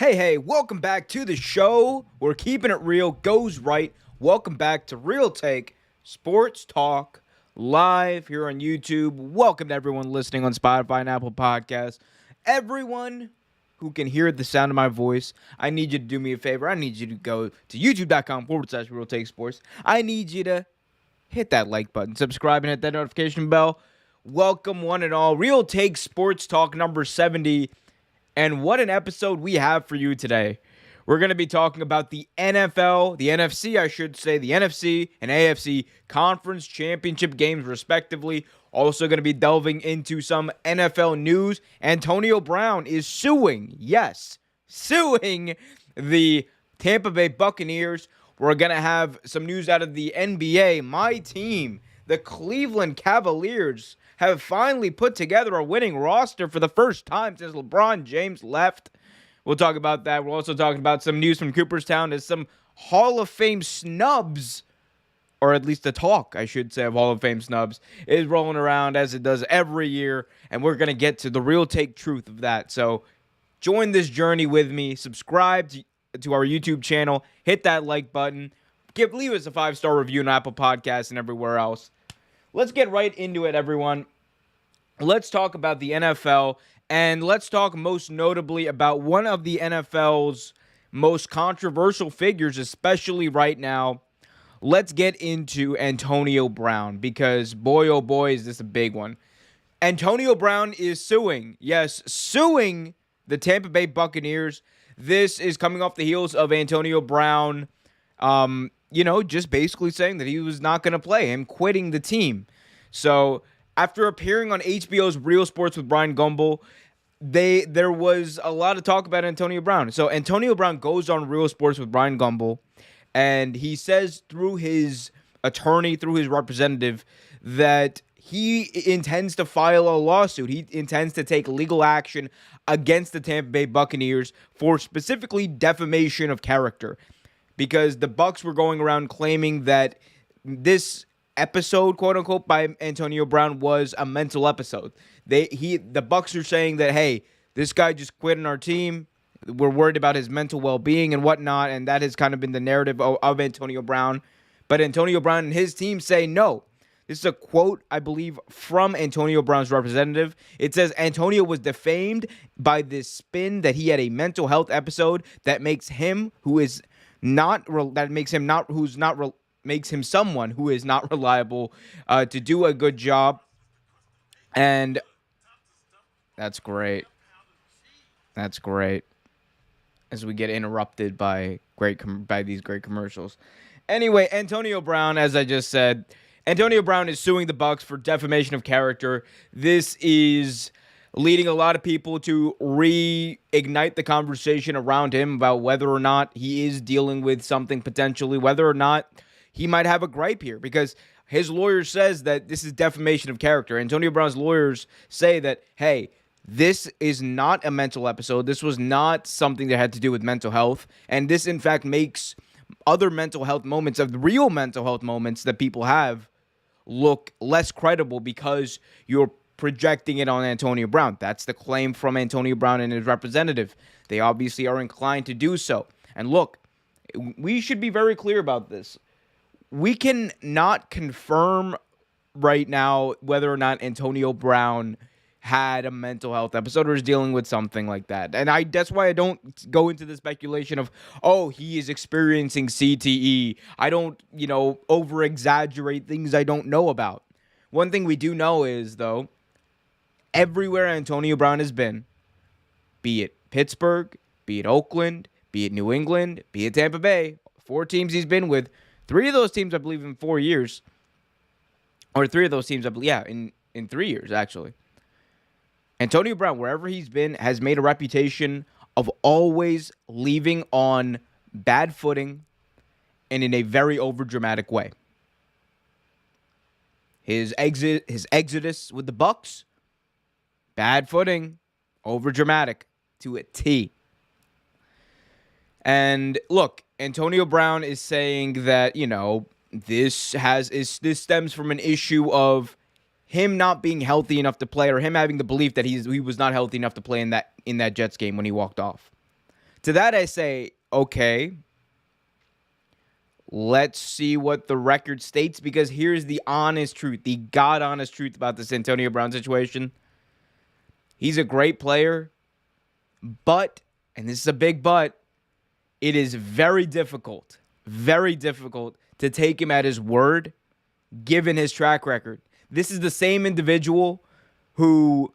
Hey, welcome back to the show. We're keeping it real, goes right. Welcome back to Real Take Sports Talk live here on YouTube. Welcome to everyone listening on Spotify and Apple Podcasts. Everyone who can hear the sound of my voice, I need you to do me a favor. I need you to go to youtube.com/, Real Take Sports. I need you to hit that like button, subscribe, and hit that notification bell. Welcome, one and all. Real Take Sports Talk number 70. And what an episode we have for you today. We're going to be talking about the NFL, the NFC, I should say, the NFC and AFC conference championship games, respectively. Also going to be delving into some NFL news. Antonio Brown is suing the Tampa Bay Buccaneers. We're going to have some news out of the NBA. My team, the Cleveland Cavaliers, have finally put together a winning roster for the first time since LeBron James left. We'll talk about that. We're also talking about some news from Cooperstown as some Hall of Fame snubs, or at least the talk, I should say, of Hall of Fame snubs, is rolling around as it does every year, and we're going to get to the real take truth of that. So join this journey with me. Subscribe to our YouTube channel. Hit that like button. Leave us a 5-star review on Apple Podcasts and everywhere else. Let's get right into it, everyone. Let's talk about the NFL, and let's talk most notably about one of the NFL's most controversial figures, especially right now. Let's get into Antonio Brown, because boy, oh boy, is this a big one. Antonio Brown is suing. Yes, suing the Tampa Bay Buccaneers. This is coming off the heels of Antonio Brown, just basically saying that he was not going to play, him quitting the team. So after appearing on HBO's Real Sports with Brian Gumbel, there was a lot of talk about Antonio Brown. So Antonio Brown goes on Real Sports with Brian Gumbel, and he says through his attorney, through his representative, that he intends to file a lawsuit. He intends to take legal action against the Tampa Bay Buccaneers for specifically defamation of character, because the Bucs were going around claiming that this episode, quote unquote, by Antonio Brown was a mental episode. The Bucs are saying that, hey, this guy just quit on our team. We're worried about his mental well-being and whatnot, and that has kind of been the narrative of Antonio Brown. But Antonio Brown and his team say no. This is a quote, I believe, from Antonio Brown's representative. It says Antonio was defamed by this spin that he had a mental health episode that makes him makes him someone who is not reliable to do a good job. And that's great. That's great. As we get interrupted by these great commercials. Anyway, Antonio Brown, as I just said, Antonio Brown is suing the Bucs for defamation of character. This is leading a lot of people to reignite the conversation around him about whether or not he is dealing with something potentially, whether or not he might have a gripe here, because his lawyer says that this is defamation of character. Antonio Brown's lawyers say that, hey, this is not a mental episode. This was not something that had to do with mental health. And this, in fact, makes other mental health moments, of the real mental health moments that people have, look less credible because you're projecting it on Antonio Brown. That's the claim from Antonio Brown and his representative. They obviously are inclined to do so. And look, we should be very clear about this. We can not confirm right now whether or not Antonio Brown had a mental health episode or is dealing with something like that. And that's why I don't go into the speculation of, oh, he is experiencing CTE. I don't, over-exaggerate things I don't know about. One thing we do know is, though, everywhere Antonio Brown has been, be it Pittsburgh, be it Oakland, be it New England, be it Tampa Bay, 4 teams he's been with, 3 of those teams, I believe, in 4 years. Or 3 of those teams, I believe, in 3 years, actually. Antonio Brown, wherever he's been, has made a reputation of always leaving on bad footing and in a very overdramatic way. His exodus with the Bucs, bad footing, overdramatic to a T. And look, Antonio Brown is saying that, this stems from an issue of him not being healthy enough to play, or him having the belief that he was not healthy enough to play in that Jets game when he walked off. To that I say, okay, let's see what the record states, because here's the honest truth, the God honest truth about this Antonio Brown situation. He's a great player, but, and this is a big but, it is very difficult to take him at his word given his track record. This is the same individual who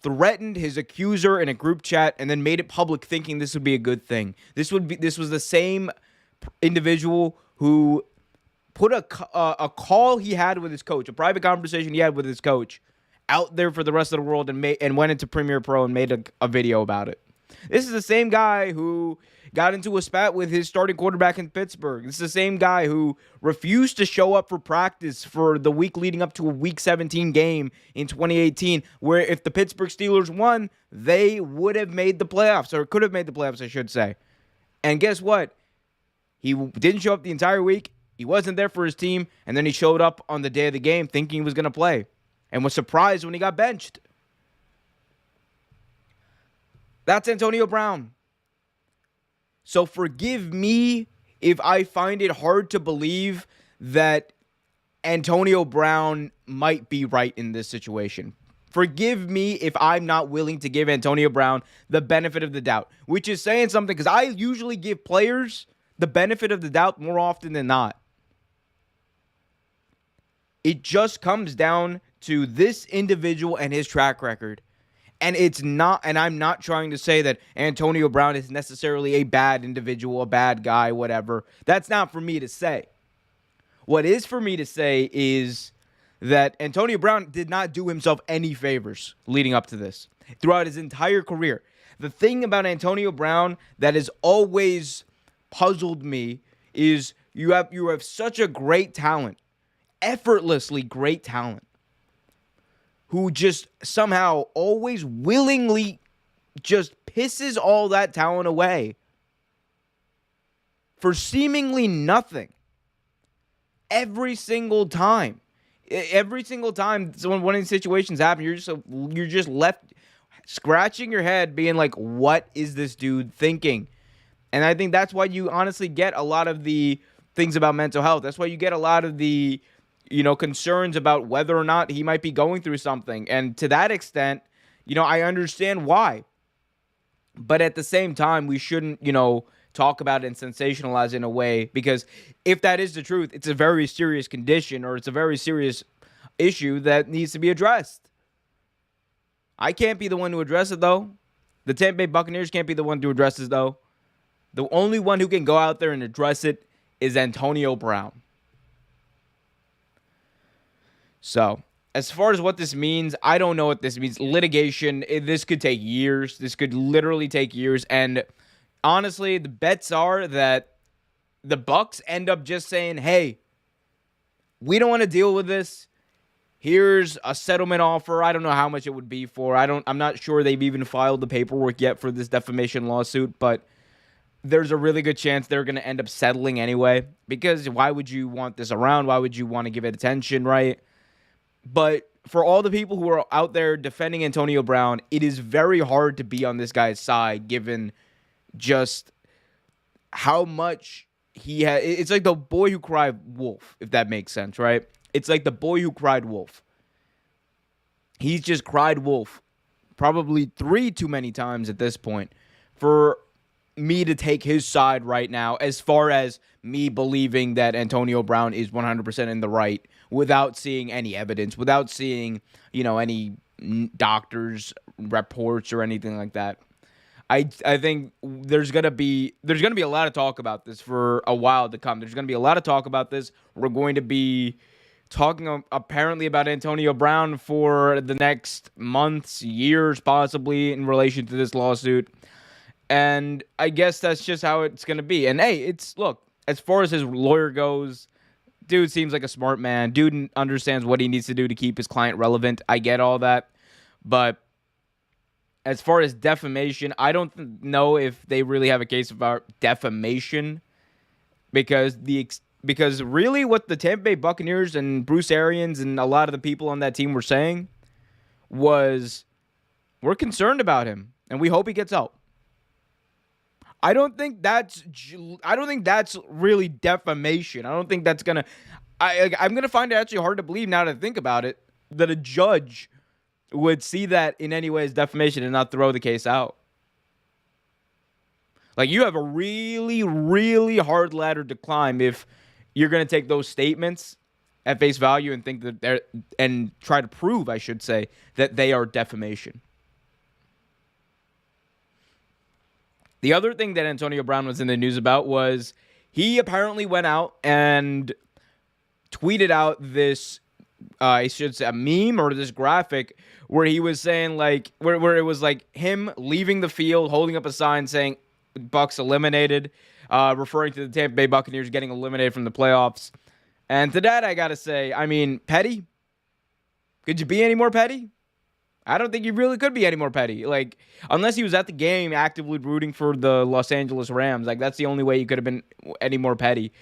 threatened his accuser in a group chat and then made it public thinking this would be a good thing. This was the same individual who put a call he had with his coach, a private conversation he had with his coach, out there for the rest of the world, and went into Premiere Pro and made a video about it. This is the same guy who got into a spat with his starting quarterback in Pittsburgh. This is the same guy who refused to show up for practice for the week leading up to a Week 17 game in 2018, where if the Pittsburgh Steelers won, they would have made the playoffs, or could have made the playoffs, I should say. And guess what? He didn't show up the entire week. He wasn't there for his team, and then he showed up on the day of the game thinking he was going to play and was surprised when he got benched. That's Antonio Brown. So forgive me if I find it hard to believe that Antonio Brown might be right in this situation. Forgive me if I'm not willing to give Antonio Brown the benefit of the doubt, which is saying something, because I usually give players the benefit of the doubt more often than not. It just comes down to this individual and his track record. And it's not, and I'm not trying to say that Antonio Brown is necessarily a bad individual, a bad guy, whatever. That's not for me to say. What is for me to say is that Antonio Brown did not do himself any favors leading up to this throughout his entire career. The thing about Antonio Brown that has always puzzled me is you have such a great talent, effortlessly great talent, who just somehow always willingly just pisses all that talent away for seemingly nothing. Every single time when one of these situations happen, you're just left scratching your head being like, what is this dude thinking? And I think that's why you honestly get a lot of the things about mental health. That's why you get a lot of the concerns about whether or not he might be going through something. And to that extent, I understand why. But at the same time, we shouldn't, talk about it and sensationalize it in a way, because if that is the truth, it's a very serious condition, or it's a very serious issue that needs to be addressed. I can't be the one to address it, though. The Tampa Bay Buccaneers can't be the one to address it, though. The only one who can go out there and address it is Antonio Brown. So, as far as what this means, I don't know what this means. Litigation, this could take years. This could literally take years. And honestly, the bets are that the Bucs end up just saying, hey, we don't want to deal with this. Here's a settlement offer. I don't know how much it would be for. I'm not sure they've even filed the paperwork yet for this defamation lawsuit, but there's a really good chance they're going to end up settling anyway, because why would you want this around? Why would you want to give it attention, right? But for all the people who are out there defending Antonio Brown, it is very hard to be on this guy's side given just how much he had. It's like the boy who cried wolf, if that makes sense, right? It's like the boy who cried wolf. He's just cried wolf probably 3 too many times at this point for me to take his side right now, as far as me believing that Antonio Brown is 100% in the right without seeing any evidence, without seeing, any doctors' reports or anything like that. I think there's gonna be a lot of talk about this for a while to come. There's gonna be a lot of talk about this. We're going to be talking apparently about Antonio Brown for the next months, years, possibly, in relation to this lawsuit. And I guess that's just how it's gonna be. And hey, look, as far as his lawyer goes, dude seems like a smart man. Dude understands what he needs to do to keep his client relevant. I get all that. But as far as defamation, I don't know if they really have a case about defamation, because really what the Tampa Bay Buccaneers and Bruce Arians and a lot of the people on that team were saying was, we're concerned about him and we hope he gets out. I don't think that's really defamation. I don't think that's gonna. I'm gonna find it actually hard to believe now that I think about it that a judge would see that in any way as defamation and not throw the case out. Like, you have a really, really hard ladder to climb if you're gonna take those statements at face value and think that they're and try to prove, I should say, that they are defamation. The other thing that Antonio Brown was in the news about was he apparently went out and tweeted out this, I should say, a meme or this graphic where he was saying, like, where it was like him leaving the field, holding up a sign saying Bucs eliminated, referring to the Tampa Bay Buccaneers getting eliminated from the playoffs. And to that, I got to say, I mean, petty? Could you be any more petty? I don't think you really could be any more petty. Like, unless he was at the game actively rooting for the Los Angeles Rams. Like, that's the only way you could have been any more petty.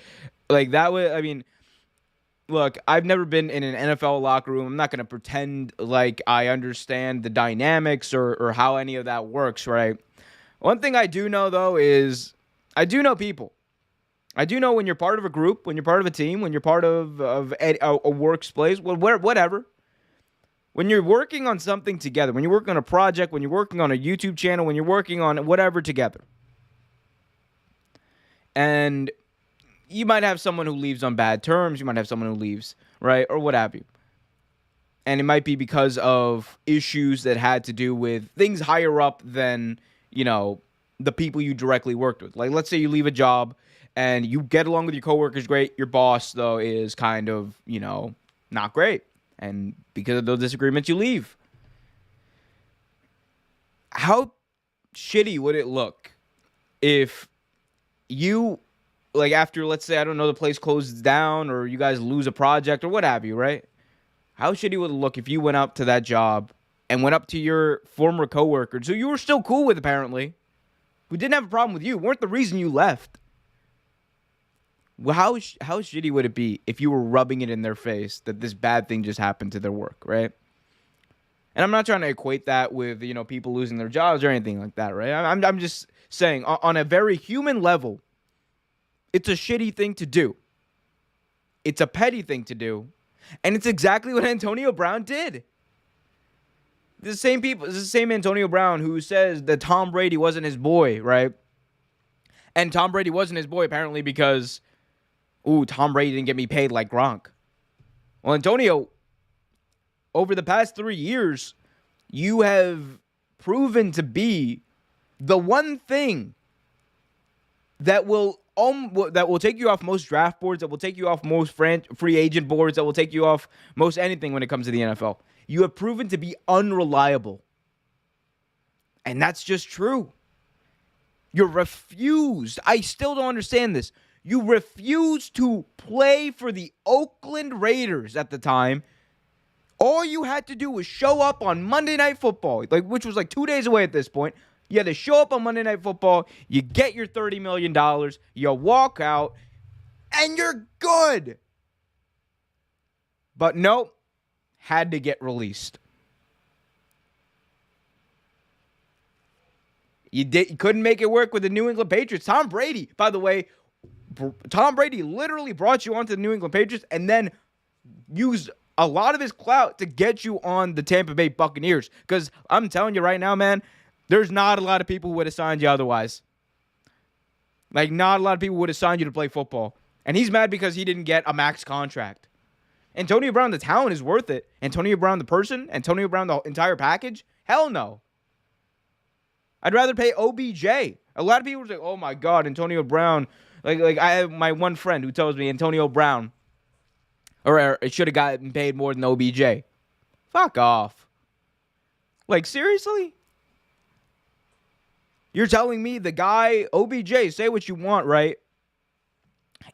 Like, that would, I mean, look, I've never been in an NFL locker room. I'm not going to pretend like I understand the dynamics or how any of that works, right? One thing I do know, though, is I do know people. I do know when you're part of a group, when you're part of a team, when you're part of a workplace, whatever. When you're working on something together, when you're working on a project, when you're working on a YouTube channel, when you're working on whatever together, and you might have someone who leaves on bad terms, you might have someone who leaves, right, or what have you. And it might be because of issues that had to do with things higher up than, you know, the people you directly worked with. Like, let's say you leave a job and you get along with your coworkers great. Your boss, though, is kind of, you know, not great. And because of those disagreements, you leave. How shitty would it look if you, like, after, let's say, I don't know, the place closes down or you guys lose a project or what have you, right? How shitty would it look if you went up to that job and went up to your former coworkers, who you were still cool with apparently, who didn't have a problem with you, weren't the reason you left? Well, how shitty would it be if you were rubbing it in their face that this bad thing just happened to their work, right? And I'm not trying to equate that with, you know, people losing their jobs or anything like that, right? I'm just saying on a very human level, it's a shitty thing to do. It's a petty thing to do. And it's exactly what Antonio Brown did. The same people, this is the same Antonio Brown who says that Tom Brady wasn't his boy, right? And Tom Brady wasn't his boy apparently because, Tom Brady didn't get me paid like Gronk. Well, Antonio, over the past 3 years, you have proven to be the one thing that will take you off most draft boards, that will take you off most free agent boards, that will take you off most anything when it comes to the NFL. You have proven to be unreliable. And that's just true. You refused. I still don't understand this. You refused to play for the Oakland Raiders at the time. All you had to do was show up on Monday Night Football, which was like 2 days away at this point. You had to show up on Monday Night Football, you get your $30 million, you walk out, and you're good. But nope, had to get released. You couldn't make it work with the New England Patriots. Tom Brady, by the way, Tom Brady literally brought you onto the New England Patriots and then used a lot of his clout to get you on the Tampa Bay Buccaneers. Because I'm telling you right now, man, there's not a lot of people who would have signed you otherwise. Like, not a lot of people would have signed you to play football. And he's mad because he didn't get a max contract. Antonio Brown, the talent is worth it. Antonio Brown, the person, Antonio Brown, the entire package, hell no. I'd rather pay OBJ. A lot of people say, oh my God, Antonio Brown. Like I have my one friend who tells me Antonio Brown, or it should have gotten paid more than OBJ. Fuck off. Like, seriously? You're telling me the guy, OBJ, say what you want, right?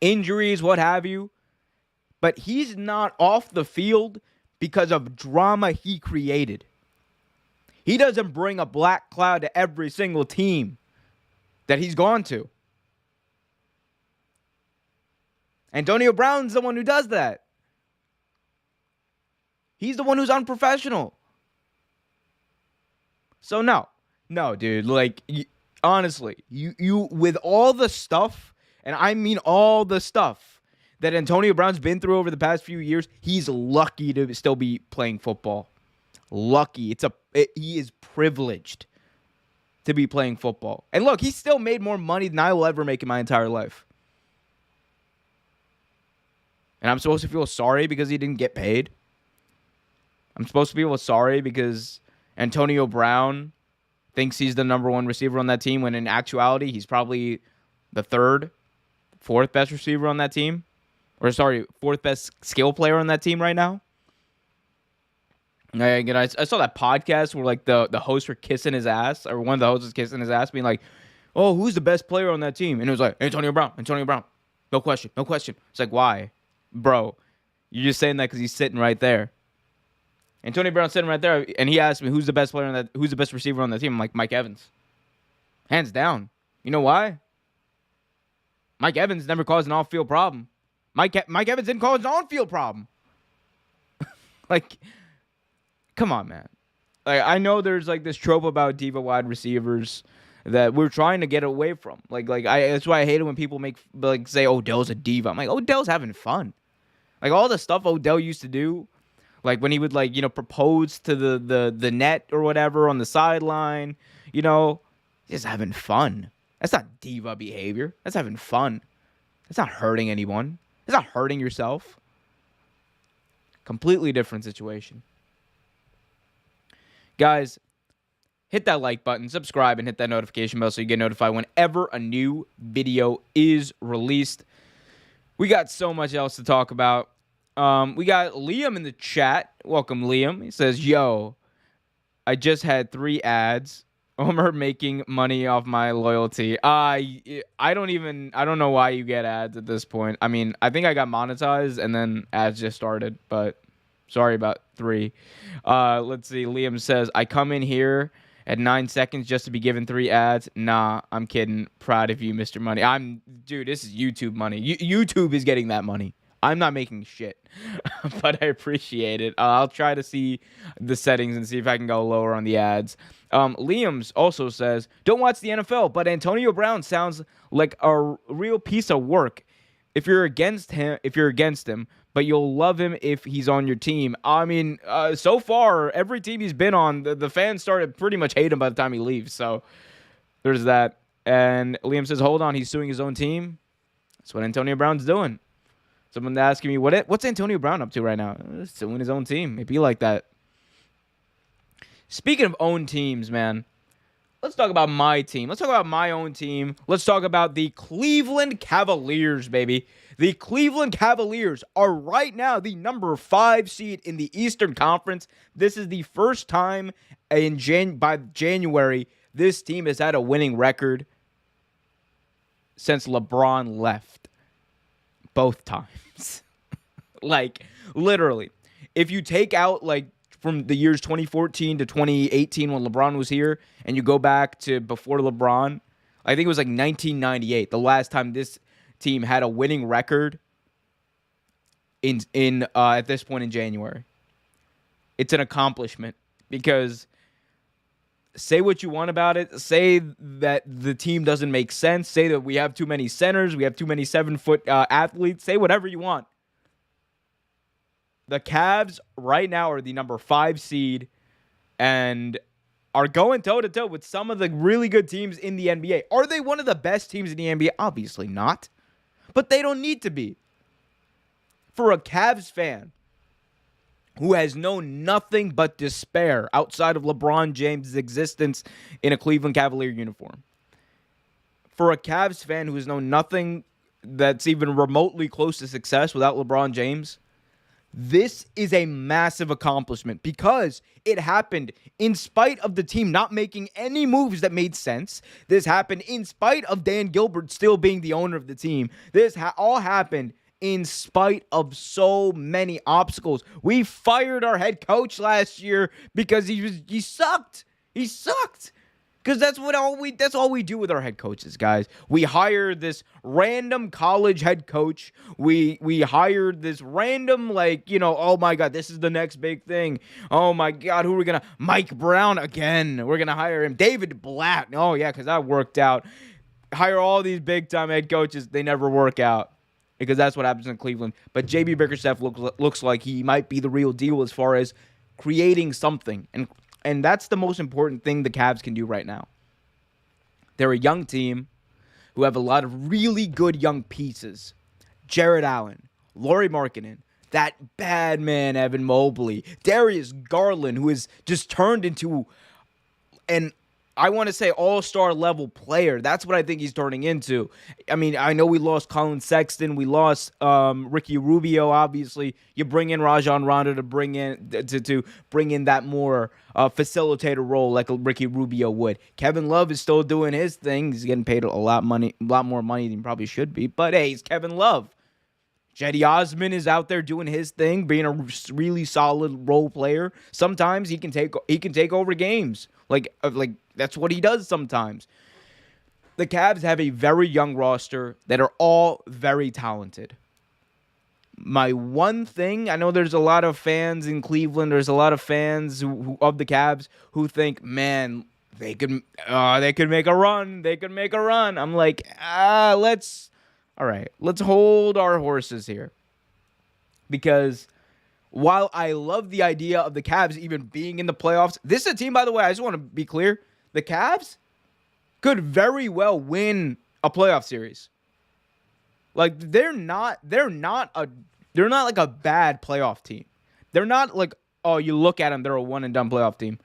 Injuries, what have you. But he's not off the field because of drama he created. He doesn't bring a black cloud to every single team that he's gone to. Antonio Brown's the one who does that. He's the one who's unprofessional. So no, dude. Like, honestly, you with all the stuff, and I mean all the stuff that Antonio Brown's been through over the past few years, he's lucky to still be playing football. Lucky. He is privileged to be playing football. And look, he still made more money than I will ever make in my entire life. And I'm supposed to feel sorry because he didn't get paid? I'm supposed to feel sorry because Antonio Brown thinks he's the number one receiver on that team when in actuality he's probably the third, fourth best receiver on that team? Or sorry, fourth best skill player on that team right now? Again, I saw that podcast where like the hosts were kissing his ass, or one of the hosts was kissing his ass, being like, "Oh, who's the best player on that team?" And it was like Antonio Brown, no question. It's like, why, bro? You're just saying that because he's sitting right there. Antonio Brown's sitting right there, and he asked me who's the best player on that, who's the best receiver on that team. I'm like, Mike Evans, hands down. You know why? Mike Evans never caused an off-field problem. Mike Evans didn't cause an on-field problem. Like, come on, man. Like, I know there's like this trope about diva wide receivers that we're trying to get away from. That's why I hate it when people say Odell's a diva. I'm like, Odell's having fun. Like all the stuff Odell used to do, like when he would propose to the net or whatever on the sideline, just having fun. That's not diva behavior. That's having fun. That's not hurting anyone. That's not hurting yourself. Completely different situation. Guys, hit that like button, subscribe, and hit that notification bell so you get notified whenever a new video is released. We got so much else to talk about. We got Liam in the chat. Welcome, Liam. He says, "Yo, I just had 3 ads. Homer making money off my loyalty." I don't know why you get ads at this point. I mean, I think I got monetized and then ads just started, but sorry about 3. Let's see. Liam says, "I come in here at 9 seconds just to be given 3 ads. Nah, I'm kidding. Proud of you, Mr. Money." Dude, this is YouTube money. YouTube is getting that money. I'm not making shit, but I appreciate it. I'll try to see the settings and see if I can go lower on the ads. Liam's also says, "Don't watch the NFL, but Antonio Brown sounds like a real piece of work. If you're against him, but you'll love him if he's on your team." I mean, so far, every team he's been on, the fans started pretty much hate him by the time he leaves. So there's that. And Liam says, "Hold on, he's suing his own team." That's what Antonio Brown's doing. Someone's asking me, what's Antonio Brown up to right now? Suing his own team. It'd be like that. Speaking of own teams, man, let's talk about my team. Let's talk about my own team. Let's talk about the Cleveland Cavaliers, baby. The Cleveland Cavaliers are right now the number 5 seed in the Eastern Conference. This is the first time by January this team has had a winning record since LeBron left. Both times. Like, literally. If you take out, from the years 2014 to 2018 when LeBron was here, and you go back to before LeBron, I think it was 1998, the last time this team had a winning record in at this point in January. It's an accomplishment because say what you want about it. Say that the team doesn't make sense. Say that we have too many centers. We have too many 7-foot athletes. Say whatever you want. The Cavs right now are the number 5 seed and are going toe-to-toe with some of the really good teams in the NBA. Are they one of the best teams in the NBA? Obviously not. But they don't need to be. For a Cavs fan who has known nothing but despair outside of LeBron James' existence in a Cleveland Cavalier uniform. For a Cavs fan who has known nothing that's even remotely close to success without LeBron James, this is a massive accomplishment because it happened in spite of the team not making any moves that made sense. This happened in spite of Dan Gilbert still being the owner of the team. This all happened in spite of so many obstacles. We fired our head coach last year because he sucked. He sucked. Because that's all we do with our head coaches, guys. We hire this random college head coach. We hired this random, like, oh my God, this is the next big thing. Oh my God, who are we gonna Mike Brown again? We're gonna hire him. David Blatt. Oh yeah, because that worked out. Hire all these big time head coaches, they never work out. Because that's what happens in Cleveland. But JB Bickerstaff looks like he might be the real deal as far as creating something. And that's the most important thing the Cavs can do right now. They're a young team who have a lot of really good young pieces. Jared Allen, Lauri Markkanen, that bad man Evan Mobley, Darius Garland, who has just turned into an, I want to say, all-star level player. That's what I think he's turning into. I mean, I know we lost Colin Sexton. We lost Ricky Rubio, obviously. You bring in Rajon Rondo to bring in that more facilitator role like Ricky Rubio would. Kevin Love is still doing his thing. He's getting paid a lot more money than he probably should be. But, hey, he's Kevin Love. Cedi Osman is out there doing his thing, being a really solid role player. Sometimes he can take over games. Like that's what he does sometimes. The Cavs have a very young roster that are all very talented. My one thing, I know there's a lot of fans in Cleveland, there's a lot of fans who of the Cavs who think, man, they could make a run. They could make a run. I'm like, let's hold our horses here. Because while I love the idea of the Cavs even being in the playoffs, this is a team, by the way, I just want to be clear, the Cavs could very well win a playoff series. Like, they're not like a bad playoff team. They're not like, oh, you look at them, they're a one and done playoff team.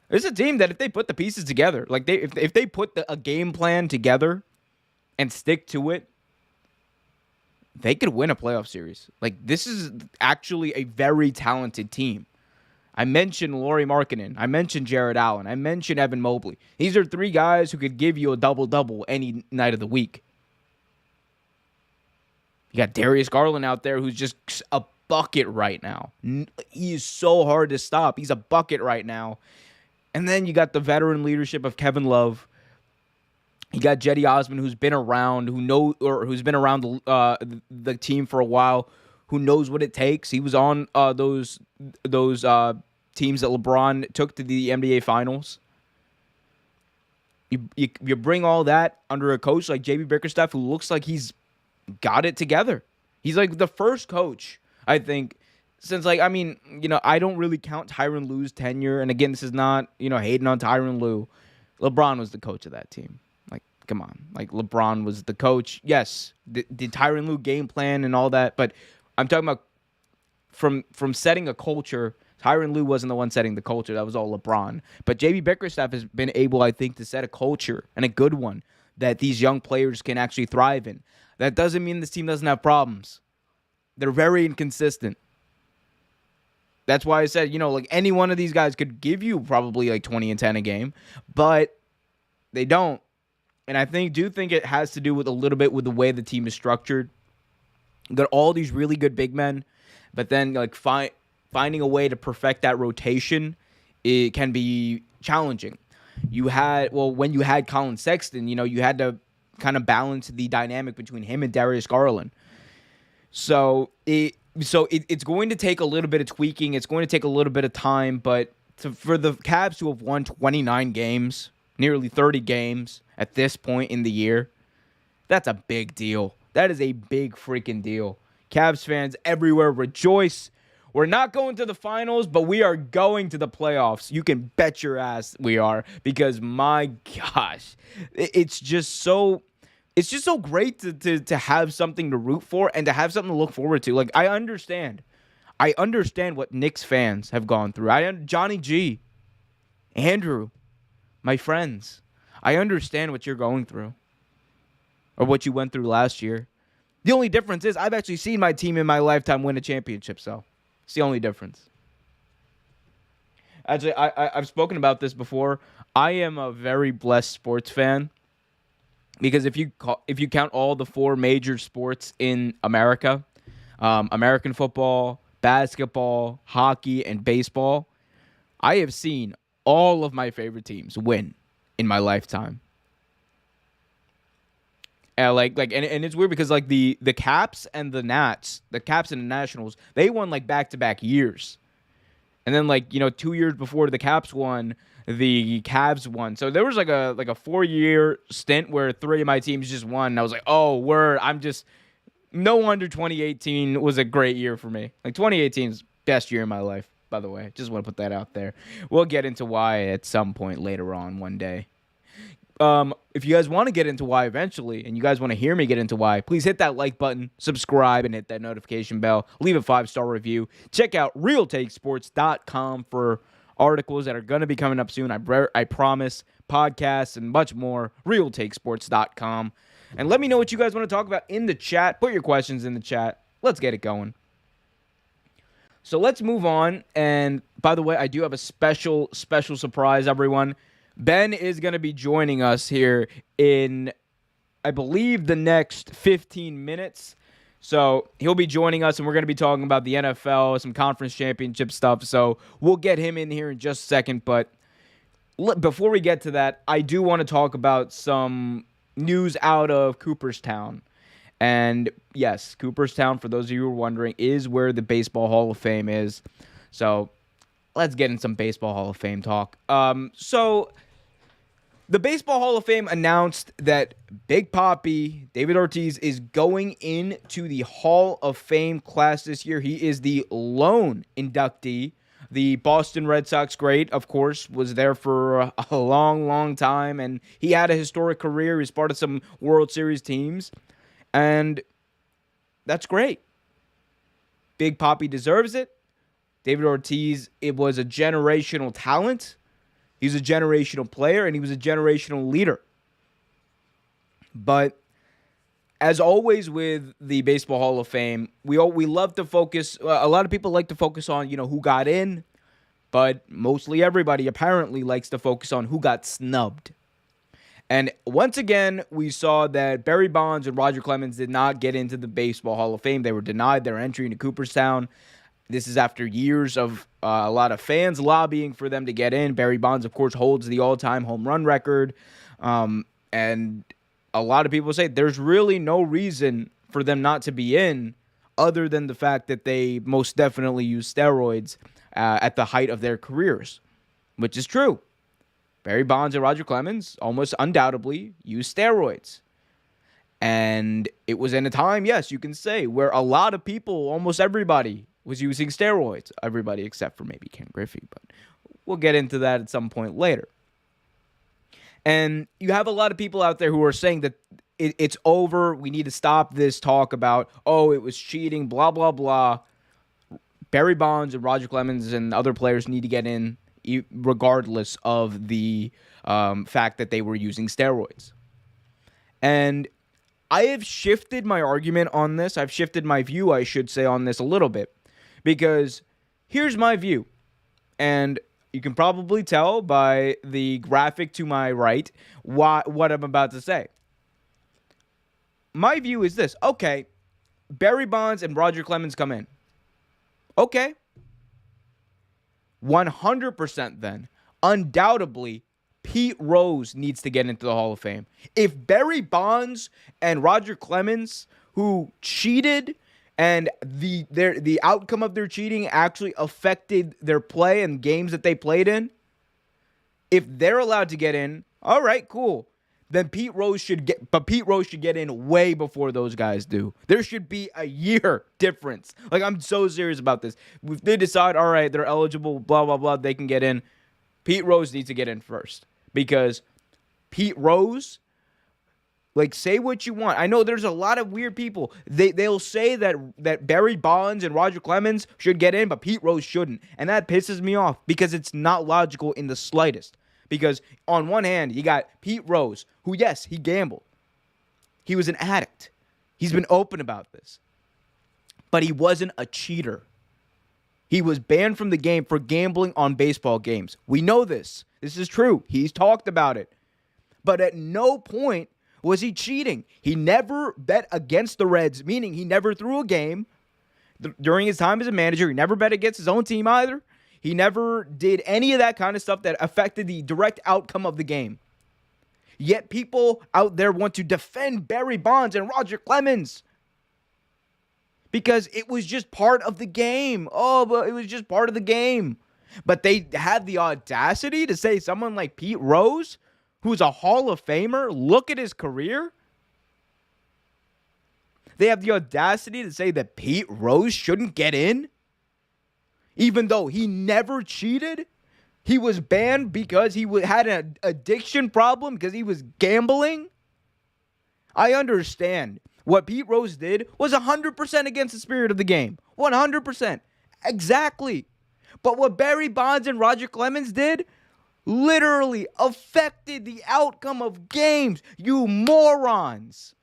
It's a team that if they put the pieces together, like if they put a game plan together and stick to it, they could win a playoff series. Like, this is actually a very talented team. I mentioned Lauri Markkanen. I mentioned Jared Allen. I mentioned Evan Mobley. These are three guys who could give you a double-double any night of the week. You got Darius Garland out there who's just a bucket right now. He is so hard to stop. He's a bucket right now. And then you got the veteran leadership of Kevin Love. You got Cedi Osman, who's been around, who's been around the team for a while, who knows what it takes. He was on those teams that LeBron took to the NBA Finals. You bring all that under a coach like JB Bickerstaff, who looks like he's got it together. He's like the first coach, I think, since, like, I mean, I don't really count Tyronn Lue's tenure. And again, this is not, hating on Tyronn Lue. LeBron was the coach of that team. Like, come on. Like, LeBron was the coach. Yes, did Tyronn Lue game plan and all that, but I'm talking about from setting a culture. Tyronn Lue wasn't the one setting the culture. That was all LeBron. But JB Bickerstaff has been able, I think, to set a culture, and a good one, that these young players can actually thrive in. That doesn't mean this team doesn't have problems. They're very inconsistent. That's why I said, like, any one of these guys could give you probably like 20 and 10 a game, but they don't. And I do think it has to do with a little bit with the way the team is structured. You got all these really good big men, but then like finding a way to perfect that rotation, it can be challenging. When you had Colin Sexton, you had to kind of balance the dynamic between him and Darius Garland. So it's going to take a little bit of tweaking. It's going to take a little bit of time, but for the Cavs to have won 29 games, nearly 30 games at this point in the year, that's a big deal. That is a big freaking deal. Cavs fans everywhere, rejoice. We're not going to the finals, but we are going to the playoffs. You can bet your ass we are, because my gosh, it's just so great to have something to root for and to have something to look forward to. Like, I understand what Knicks fans have gone through. Johnny G, Andrew, my friends, I understand what you're going through, or what you went through last year. The only difference is I've actually seen my team in my lifetime win a championship, so it's the only difference. Actually, I've spoken about this before. I am a very blessed sports fan, because if you count all the four major sports in America, American football, basketball, hockey, and baseball, I have seen all of my favorite teams win. in my lifetime. And it's weird because like the Caps and the Nats, the Caps and the Nationals, they won like back-to-back years. And then 2 years before the Caps won, the Cavs won. So there was like a 4-year stint where 3 of my teams just won. And I was like, oh, word. No wonder 2018 was a great year for me. Like 2018 is best year in my life, by the way. Just want to put that out there. We'll get into why at some point later on one day. If you guys want to get into why eventually, and you guys want to hear me get into why, please hit that like button, subscribe, and hit that notification bell. Leave a 5-star review. Check out realtakesports.com for articles that are going to be coming up soon. I promise. Podcasts and much more. realtakesports.com. And let me know what you guys want to talk about in the chat. Put your questions in the chat. Let's get it going. So let's move on. And by the way, I do have a special surprise, everyone. Ben is going to be joining us here in, I believe, the next 15 minutes. So he'll be joining us, and we're going to be talking about the NFL, some conference championship stuff. So we'll get him in here in just a second. But before we get to that, I do want to talk about some news out of Cooperstown. And yes, Cooperstown, for those of you who are wondering, is where the Baseball Hall of Fame is. So let's get in some Baseball Hall of Fame talk. So the Baseball Hall of Fame announced that Big Papi, David Ortiz, is going into the Hall of Fame class this year. He is the lone inductee. The Boston Red Sox great, of course, was there for a long time, and he had a historic career. He was part of some World Series teams, and that's great. Big Papi deserves it. David Ortiz, it was a generational talent. He's a generational player, and he was a generational leader. But as always with the Baseball Hall of Fame, we love to focus. A lot of people like to focus on who got in, but mostly everybody apparently likes to focus on who got snubbed. And once again, we saw that Barry Bonds and Roger Clemens did not get into the Baseball Hall of Fame. They were denied their entry into Cooperstown. This is after years of a lot of fans lobbying for them to get in. Barry Bonds, of course, holds the all-time home run record. And a lot of people say there's really no reason for them not to be in other than the fact that they most definitely use steroids at the height of their careers, which is true. Barry Bonds and Roger Clemens almost undoubtedly used steroids. And it was in a time, yes, you can say, where a lot of people, almost everybody, was using steroids. Everybody except for maybe Ken Griffey, but we'll get into that at some point later. And you have a lot of people out there who are saying that it's over. We need to stop this talk about, it was cheating, blah, blah, blah. Barry Bonds and Roger Clemens and other players need to get in regardless of the fact that they were using steroids. And I have shifted my argument on this. I've shifted my view, I should say, on this a little bit. Because here's my view, and you can probably tell by the graphic to my right what I'm about to say. My view is this. Okay, Barry Bonds and Roger Clemens come in. Okay. 100% then. Undoubtedly, Pete Rose needs to get into the Hall of Fame. If Barry Bonds and Roger Clemens, who cheated, and the outcome of their cheating actually affected their play and games that they played in, if they're allowed to get in, all right, cool. Then Pete Rose should get in way before those guys do. There should be a year difference. Like, I'm so serious about this. If they decide, all right, they're eligible, blah, blah, blah, they can get in, Pete Rose needs to get in first. Because Pete Rose, say what you want. I know there's a lot of weird people. They'll say that Barry Bonds and Roger Clemens should get in, but Pete Rose shouldn't. And that pisses me off because it's not logical in the slightest. Because on one hand, you got Pete Rose, who, yes, he gambled. He was an addict. He's been open about this. But he wasn't a cheater. He was banned from the game for gambling on baseball games. We know this. This is true. He's talked about it. But at no point was he cheating. He never bet against the Reds, meaning he never threw a game during his time as a manager. He never bet against his own team either. He never did any of that kind of stuff that affected the direct outcome of the game. Yet people out there want to defend Barry Bonds and Roger Clemens because it was just part of the game. Oh, but it was just part of the game. But they had the audacity to say someone like Pete Rose, who's a Hall of Famer, look at his career. They have the audacity to say that Pete Rose shouldn't get in, even though he never cheated. He was banned because he had an addiction problem because he was gambling. I understand. What Pete Rose did was 100% against the spirit of the game. 100%. Exactly. But what Barry Bonds and Roger Clemens did literally affected the outcome of games. You morons.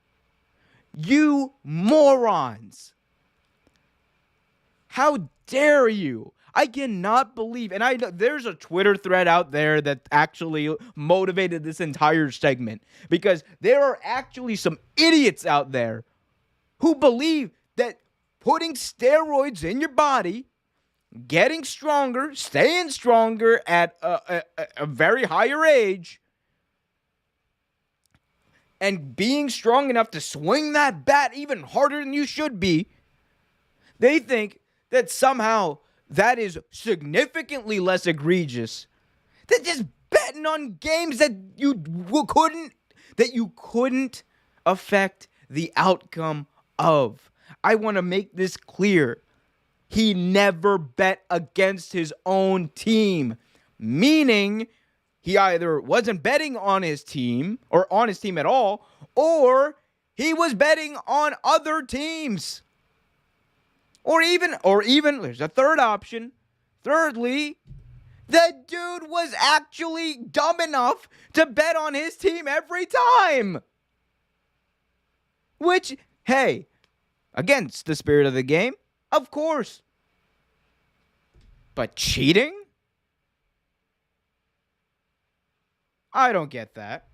You morons. How dare you? I cannot believe, and I know there's a Twitter thread out there that actually motivated this entire segment because there are actually some idiots out there who believe that putting steroids in your body, getting stronger, staying stronger at a very higher age, and being strong enough to swing that bat even harder than you should be, they think that somehow that is significantly less egregious than just betting on games that you couldn't affect the outcome of. I want to make this clear. He never bet against his own team, meaning he either wasn't betting on his team or on his team at all, or he was betting on other teams. Or even, there's a third option. Thirdly, the dude was actually dumb enough to bet on his team every time. Which, hey, against the spirit of the game, of course. But cheating? I don't get that.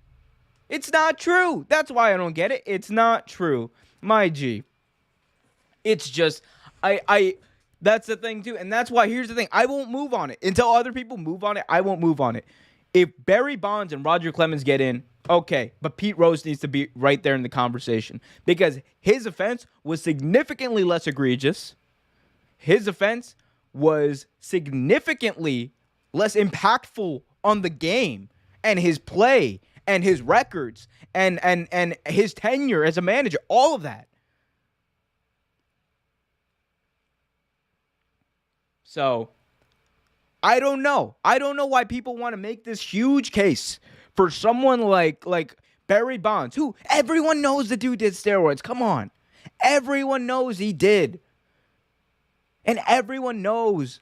It's not true. That's why I don't get it. It's not true. My G. It's just, that's the thing too. And that's why, here's the thing. I won't move on it. Until other people move on it, I won't move on it. If Barry Bonds and Roger Clemens get in, okay. But Pete Rose needs to be right there in the conversation. Because his offense was significantly less egregious. His offense was significantly less impactful on the game and his play and his records and his tenure as a manager, all of that. So, I don't know. I don't know why people want to make this huge case for someone like Barry Bonds, who everyone knows the dude did steroids. Come on. Everyone knows he did. And everyone knows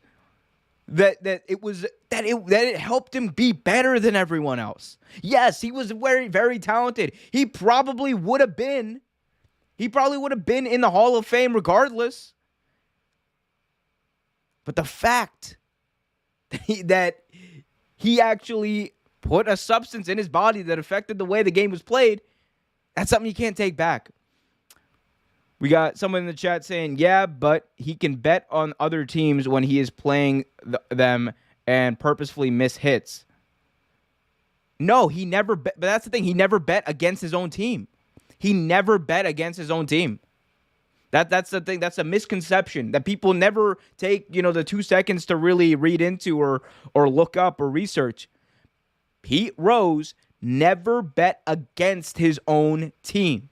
that it helped him be better than everyone else. Yes, he was very, very talented. He probably would have been in the Hall of Fame regardless. But the fact that he actually put a substance in his body that affected the way the game was played, that's something you can't take back. We got someone in the chat saying, yeah, but he can bet on other teams when he is playing them and purposefully miss hits. No, he never bet. But that's the thing. He never bet against his own team. He never bet against his own team. That's the thing. That's a misconception that people never take, the 2 seconds to really read into or look up or research. Pete Rose never bet against his own team.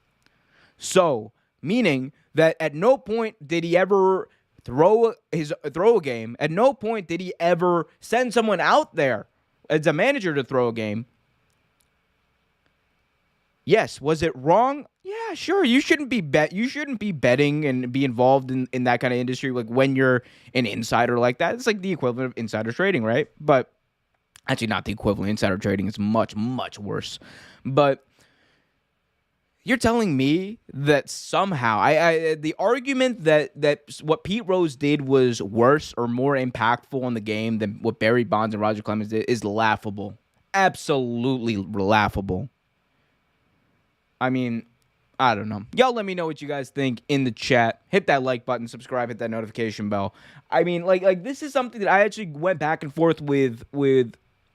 So, meaning that at no point did he ever throw a game. At no point did he ever send someone out there as a manager to throw a game. Yes, was it wrong? Yeah, sure. You shouldn't be betting and be involved in that kind of industry like when you're an insider like that. It's like the equivalent of insider trading, right? But actually not the equivalent. Insider trading is much, much worse. But you're telling me that somehow the argument that what Pete Rose did was worse or more impactful on the game than what Barry Bonds and Roger Clemens did is laughable. Absolutely laughable. I mean, I don't know. Y'all let me know what you guys think in the chat. Hit that like button, subscribe, hit that notification bell. I mean, like this is something that I actually went back and forth with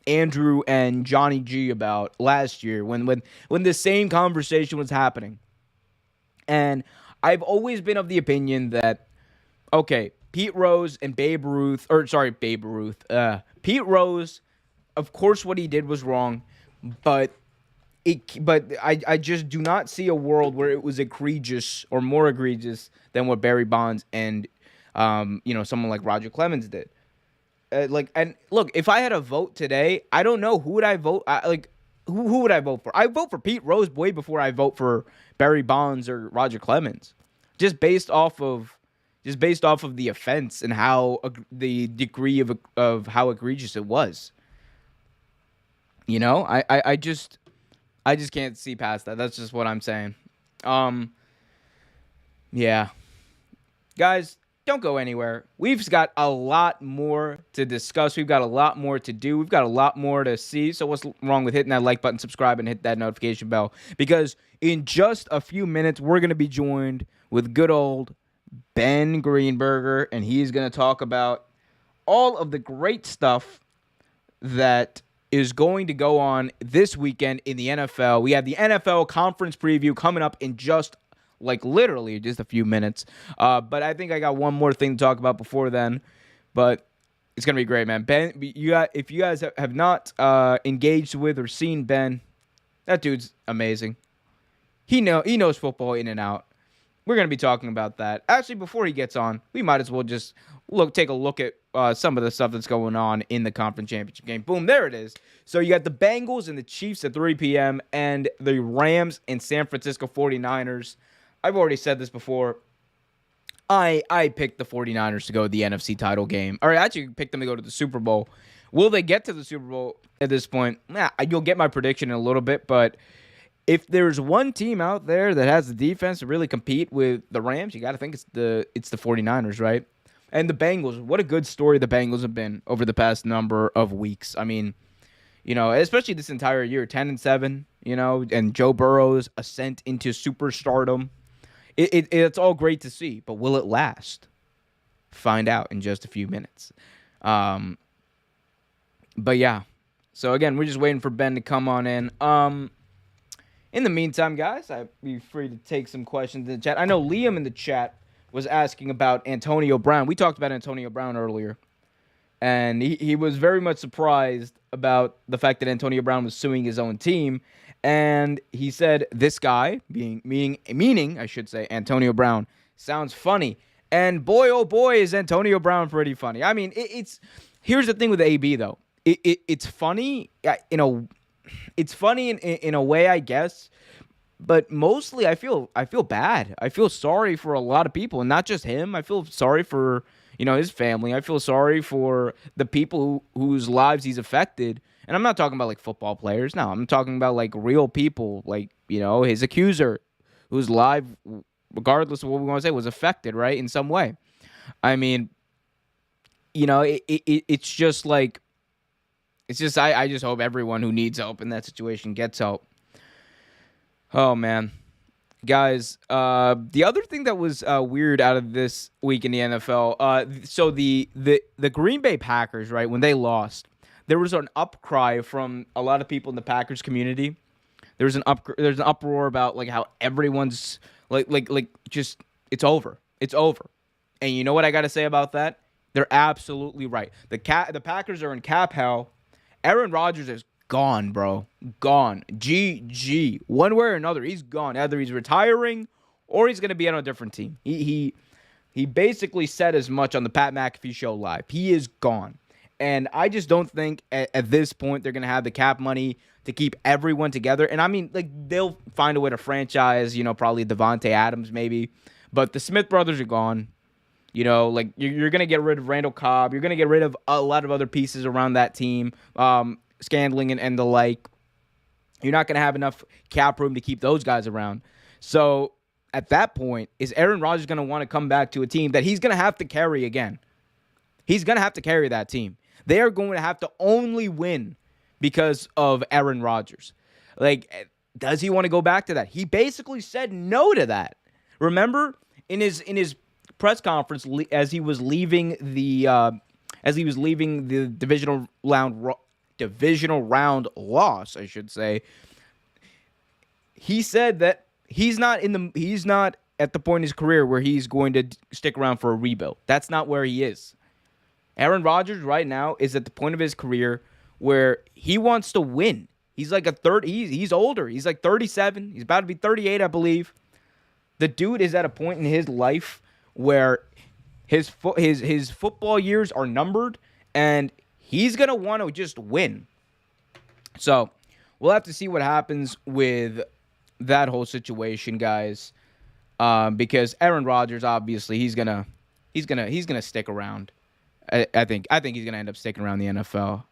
Andrew and Johnny G about last year when the same conversation was happening. And I've always been of the opinion that, okay, Pete Rose and Babe Ruth, or sorry, Babe Ruth, Pete Rose, of course what he did was wrong, but I just do not see a world where it was egregious or more egregious than what Barry Bonds and someone like Roger Clemens did. And look, if I had a vote today, I don't know who would I vote. Who would I vote for? I vote for Pete Rose way before I vote for Barry Bonds or Roger Clemens, just based off of the offense and how the degree of how egregious it was. I just can't see past that. That's just what I'm saying. Yeah, guys. Don't go anywhere. We've got a lot more to discuss. We've got a lot more to do. We've got a lot more to see. So what's wrong with hitting that like button, subscribe, and hit that notification bell? Because in just a few minutes, we're going to be joined with good old Ben Greenberger, and he's going to talk about all of the great stuff that is going to go on this weekend in the NFL. We have the NFL conference preview coming up in just literally just a few minutes. But I think I got one more thing to talk about before then. But it's going to be great, man. Ben, if you guys have not engaged with or seen Ben, that dude's amazing. He knows football in and out. We're going to be talking about that. Actually, before he gets on, we might as well just take a look at some of the stuff that's going on in the conference championship game. Boom, there it is. So you got the Bengals and the Chiefs at 3 p.m. and the Rams and San Francisco 49ers. I've already said this before. I picked the 49ers to go to the NFC title game. Or I actually picked them to go to the Super Bowl. Will they get to the Super Bowl at this point? You'll get my prediction in a little bit. But if there's one team out there that has the defense to really compete with the Rams, you got to think it's the 49ers, right? And the Bengals. What a good story the Bengals have been over the past number of weeks. I mean, especially this entire year, 10-7, and Joe Burrow's ascent into superstardom. It's all great to see, but will it last? Find out in just a few minutes. But yeah. So again, we're just waiting for Ben to come on in. In the meantime, guys, I'd be free to take some questions in the chat. I know Liam in the chat was asking about Antonio Brown. We talked about Antonio Brown earlier. And he was very much surprised about the fact that Antonio Brown was suing his own team. And he said, this guy, meaning, I should say, Antonio Brown, sounds funny. And boy, oh boy, is Antonio Brown pretty funny. I mean, here's the thing with AB, though. It's funny, it's funny in a way, I guess. But mostly, I feel bad. I feel sorry for a lot of people, and not just him. I feel sorry for his family. I feel sorry for the people whose lives he's affected. And I'm not talking about football players. No, I'm talking about real people, his accuser, whose life, regardless of what we want to say, was affected, right, in some way. I mean, it's just I just hope everyone who needs help in that situation gets help. Oh man. Guys, the other thing that was weird out of this week in the NFL, so the Green Bay Packers, right, when they lost, there was an upcry from a lot of people in the Packers community. There's an uproar about how everyone's just it's over. It's over. And you know what I got to say about that? They're absolutely right. The Packers are in cap hell. Aaron Rodgers is gone, bro. Gone. GG. One way or another, he's gone. Either he's retiring or he's going to be on a different team. He basically said as much on the Pat McAfee show live. He is gone. And I just don't think at this point they're going to have the cap money to keep everyone together. And I mean, they'll find a way to franchise, probably Devontae Adams maybe. But the Smith brothers are gone. You're going to get rid of Randall Cobb. You're going to get rid of a lot of other pieces around that team, Scandling and the like. You're not going to have enough cap room to keep those guys around. So at that point, is Aaron Rodgers going to want to come back to a team that he's going to have to carry again? He's going to have to carry that team. They are going to have to only win because of Aaron Rodgers. Does he want to go back to that? He basically said no to that. Remember in his press conference as he was leaving the divisional divisional round loss, I should say. He said that he's not at the point in his career where he's going to stick around for a rebuild. That's not where he is. Aaron Rodgers right now is at the point of his career where he wants to win. He's like he's older. He's like 37. He's about to be 38, I believe. The dude is at a point in his life where his football years are numbered, and he's going to want to just win. So we'll have to see what happens with that whole situation, guys. Because Aaron Rodgers, obviously, he's gonna stick around. I think he's gonna end up sticking around the NFL.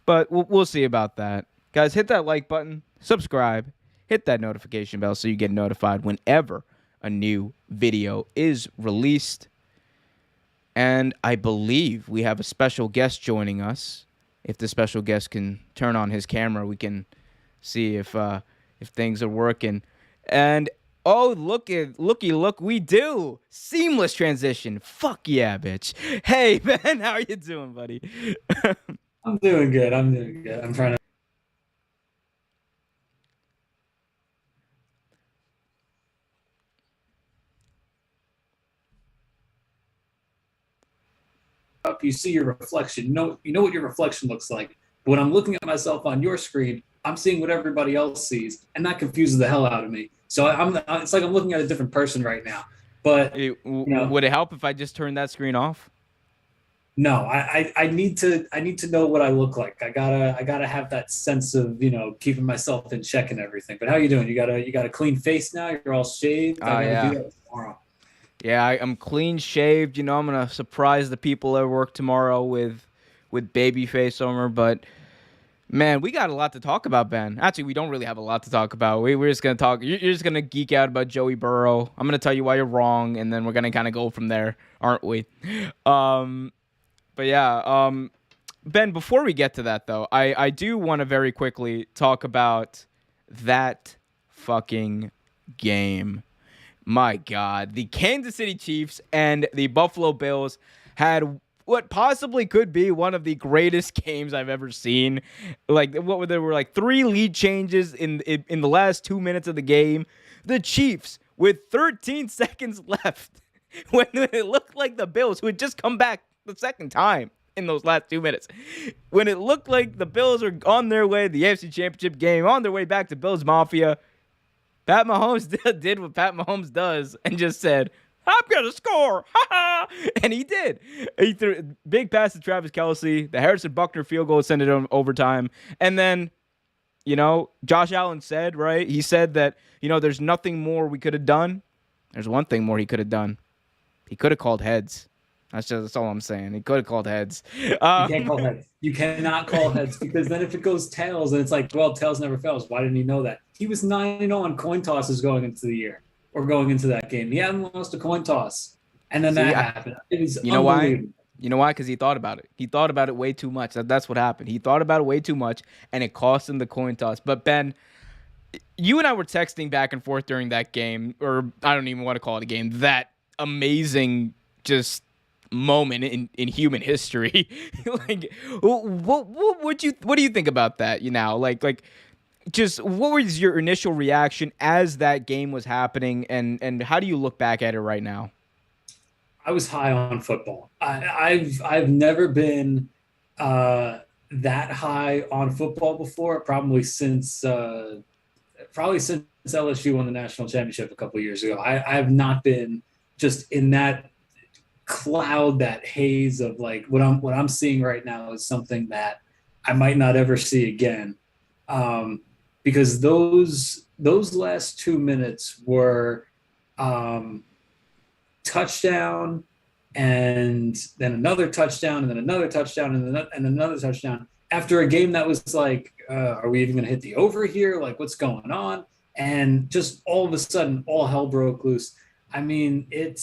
But we'll see about that, guys. Hit that like button, subscribe, hit that notification bell so you get notified whenever a new video is released. And I believe we have a special guest joining us. If the special guest can turn on his camera, we can see if things are working. And oh, look, we do. Seamless transition. Fuck yeah, bitch. Hey, Ben, how are you doing, buddy? I'm doing good. I'm trying to. You see your reflection. You know what your reflection looks like. But when I'm looking at myself on your screen, I'm seeing what everybody else sees, and that confuses the hell out of me. So it's like I'm looking at a different person right now. But would it help if I just turned that screen off? No, I need to know what I look like. I gotta have that sense of keeping myself in check and everything. But how you doing? You got a clean face now. You're all shaved. I gotta do that tomorrow. Yeah, I'm clean shaved. I'm gonna surprise the people at work tomorrow with baby face armor. But man, we got a lot to talk about, Ben. Actually, we don't really have a lot to talk about. We're just gonna talk. You're just gonna geek out about Joey Burrow. I'm gonna tell you why you're wrong, and then we're gonna kind of go from there, aren't we? But yeah, Ben, before we get to that, though, I do want to very quickly talk about that fucking game. My God. The Kansas City Chiefs and the Buffalo Bills had what possibly could be one of the greatest games I've ever seen. There were like 3 lead changes in the last 2 minutes of the game. The Chiefs, with 13 seconds left, when it looked like the Bills, who had just come back the second time in those last 2 minutes, when it looked like the Bills were on their way to the AFC Championship game, on their way back to Bills Mafia, Pat Mahomes did what Pat Mahomes does and just said, I'm going to score. Ha ha. And he did. He threw a big pass to Travis Kelce. The Harrison Buckner field goal sent it on overtime. And then, Josh Allen said, right? He said that, there's nothing more we could have done. There's one thing more he could have done. He could have called heads. That's all I'm saying. He could have called heads. You can't call heads. You cannot call heads, because then if it goes tails, and it's like, well, tails never fails. Why didn't he know that? He was 9-0 on coin tosses going into the year, or going into that game. He hadn't lost a coin toss, and then that happened. It was unbelievable. You know why? Because he thought about it. He thought about it way too much. That's what happened. He thought about it way too much, and it cost him the coin toss. But Ben, you and I were texting back and forth during that game, or I don't even want to call it a game. That amazing just moment in human history. Like, what do you think about that? Just what was your initial reaction as that game was happening, and how do you look back at it right now? I was high on football. I've never been that high on football before. Probably since LSU won the national championship a couple of years ago. I have not been just in that cloud, that haze of like what I'm seeing right now is something that I might not ever see again. Because those last 2 minutes were touchdown, and then another touchdown, and then another touchdown, and another touchdown, after a game that was like, are we even going to hit the over here? Like, what's going on? And just all of a sudden, all hell broke loose. I mean, it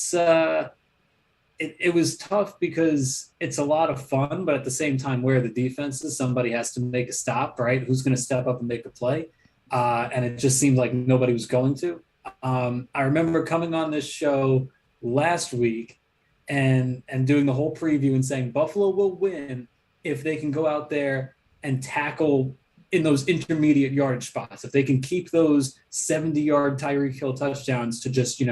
was tough because it's a lot of fun, but at the same time, where the defense is, somebody has to make a stop, right? Who's going to step up and make a play? And it just seemed like nobody was going to. I remember coming on this show last week and doing the whole preview and saying Buffalo will win if they can go out there and tackle in those intermediate yardage spots, if they can keep those 70-yard Tyreek Hill touchdowns to just,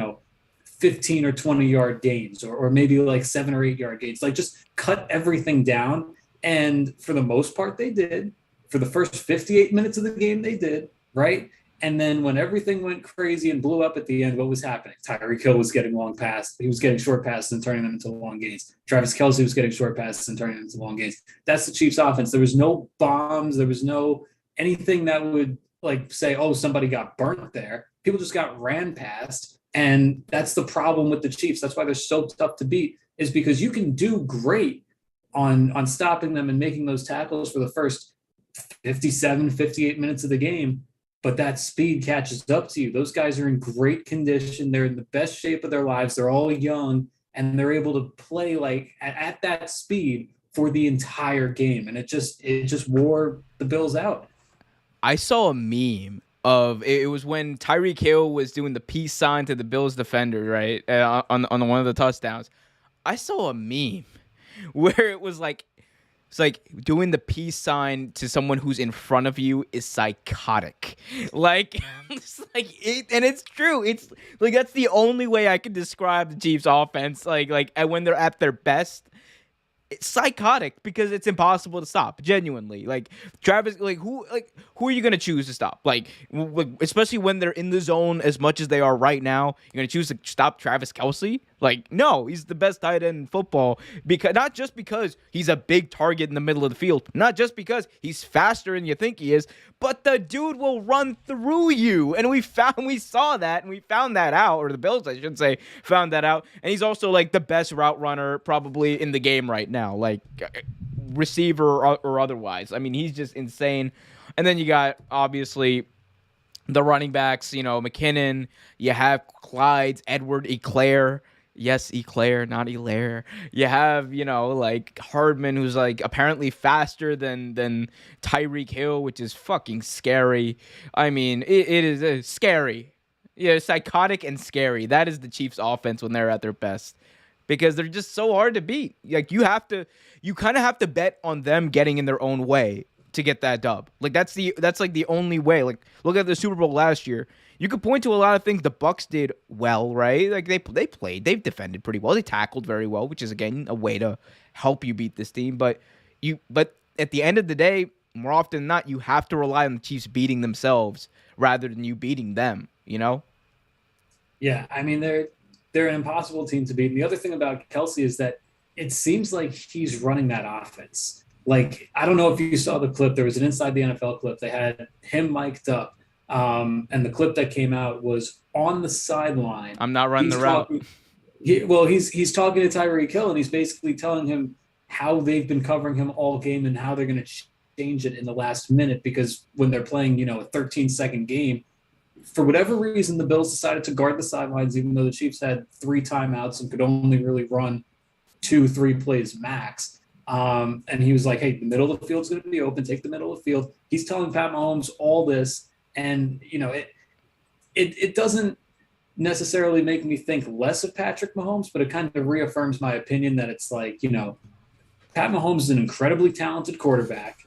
15 or 20-yard gains, or maybe like 7 or 8 yard gains, like just cut everything down. And for the most part, they did. For the first 58 minutes of the game, they did, right? And then when everything went crazy and blew up at the end, what was happening? Tyreek Hill was getting long passes. He was getting short passes and turning them into long gains. Travis Kelce was getting short passes and turning them into long gains. That's the Chiefs offense. There was no bombs. There was no anything that would like say, oh, somebody got burnt there. People just got ran past. And that's the problem with the Chiefs. That's why they're so tough to beat, is because you can do great on stopping them and making those tackles for the first 57, 58 minutes of the game. But that speed catches up to you. Those guys are in great condition. They're in the best shape of their lives. They're all young, and they're able to play like at that speed for the entire game. And it just wore the Bills out. I saw a meme of it was when Tyreek Hill was doing the peace sign to the Bills defender, right? On one of the touchdowns. I saw a meme where it was like, it's like doing the peace sign to someone who's in front of you is psychotic. Like, and it's true. It's like that's the only way I can describe the Chiefs offense. Like when they're at their best, it's psychotic because it's impossible to stop. Genuinely, like Travis, who are you gonna choose to stop? Like, especially when they're in the zone as much as they are right now, you're gonna choose to stop Travis Kelce? Like, no, he's the best tight end in football, because not just because he's a big target in the middle of the field, not just because he's faster than you think he is, but the dude will run through you. And we saw that, and we found that out, or the Bills, I should say, found that out. And he's also like the best route runner probably in the game right now, like receiver or otherwise. I mean, he's just insane. And then you got obviously the running backs, McKinnon. You have Clyde's Edward Eclair. Yes, Eclair, not Elaire. You have, like Hardman, who's like apparently faster than Tyreek Hill, which is fucking scary. I mean, it is scary. Yeah, psychotic and scary. That is the Chiefs' offense when they're at their best, because they're just so hard to beat. Like you kind of have to bet on them getting in their own way to get that dub. Like that's like the only way. Like look at the Super Bowl last year. You could point to a lot of things the Bucs did well, right? Like they've defended pretty well. They tackled very well, which is again a way to help you beat this team. But at the end of the day, more often than not, you have to rely on the Chiefs beating themselves rather than you beating them. Yeah, I mean they're an impossible team to beat. And the other thing about Kelce is that it seems like he's running that offense. Like, I don't know if you saw the clip. There was an Inside the NFL clip. They had him mic'd up. And the clip that came out was on the sideline. I'm not running the route. He's talking to Tyreek Hill, and he's basically telling him how they've been covering him all game and how they're going to change it in the last minute, because when they're playing, a 13-second game, for whatever reason, the Bills decided to guard the sidelines, even though the Chiefs had 3 timeouts and could only really run 2-3 plays max. And he was like, hey, the middle of the field's going to be open. Take the middle of the field. He's telling Pat Mahomes all this. And, it doesn't necessarily make me think less of Patrick Mahomes, but it kind of reaffirms my opinion that it's like, Pat Mahomes is an incredibly talented quarterback.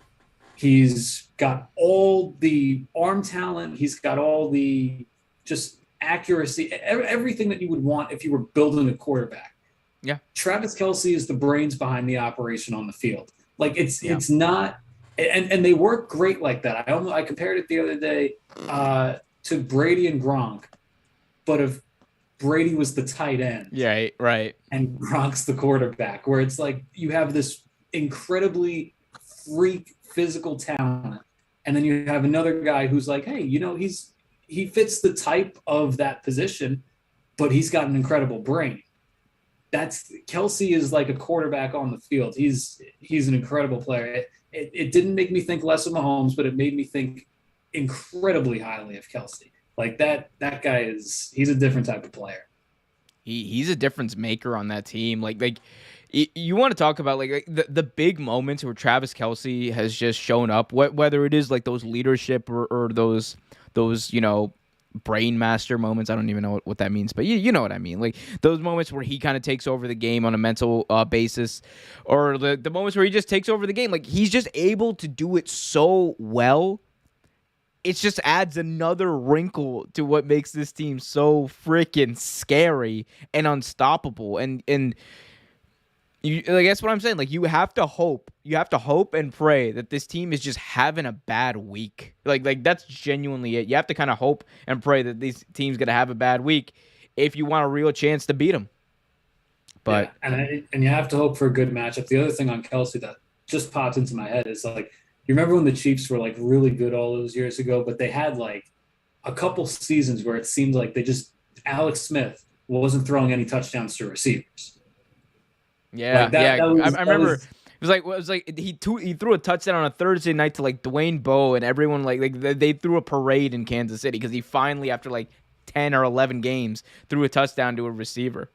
He's got all the arm talent. He's got all the just accuracy, everything that you would want if you were building a quarterback. Yeah. Travis Kelce is the brains behind the operation on the field. Like it's not, and they work great like that. I compared it the other day to Brady and Gronk, but if Brady was the tight end, yeah, right, and Gronk's the quarterback, where it's like you have this incredibly freak physical talent, and then you have another guy who's like, hey, he fits the type of that position, but he's got an incredible brain. Kelce is like a quarterback on the field. He's an incredible player. It didn't make me think less of Mahomes, but it made me think incredibly highly of Kelce. Like that guy he's a different type of player. He's a difference maker on that team. Like you want to talk about like the big moments where Travis Kelce has just shown up, whether it is like those leadership or those brain master moments. I don't even know what that means, but you know what I mean. Like those moments where he kind of takes over the game on a mental basis, or the moments where he just takes over the game. Like he's just able to do it so well. It just adds another wrinkle to what makes this team so freaking scary and unstoppable. And you, like that's what I'm saying. Like you have to hope. You have to hope and pray that this team is just having a bad week. Like that's genuinely it. You have to kind of hope and pray that this team's gonna have a bad week if you want a real chance to beat them. But yeah, and you have to hope for a good matchup. The other thing on Kelsey that just popped into my head is like, you remember when the Chiefs were like really good all those years ago, but they had like a couple seasons where it seemed like Alex Smith wasn't throwing any touchdowns to receivers. yeah, Like that, yeah. that was I that remember was it was like he threw a touchdown on a Thursday night to like Dwayne Bowe and everyone like they threw a parade in Kansas City because he finally after like 10 or 11 games threw a touchdown to a receiver.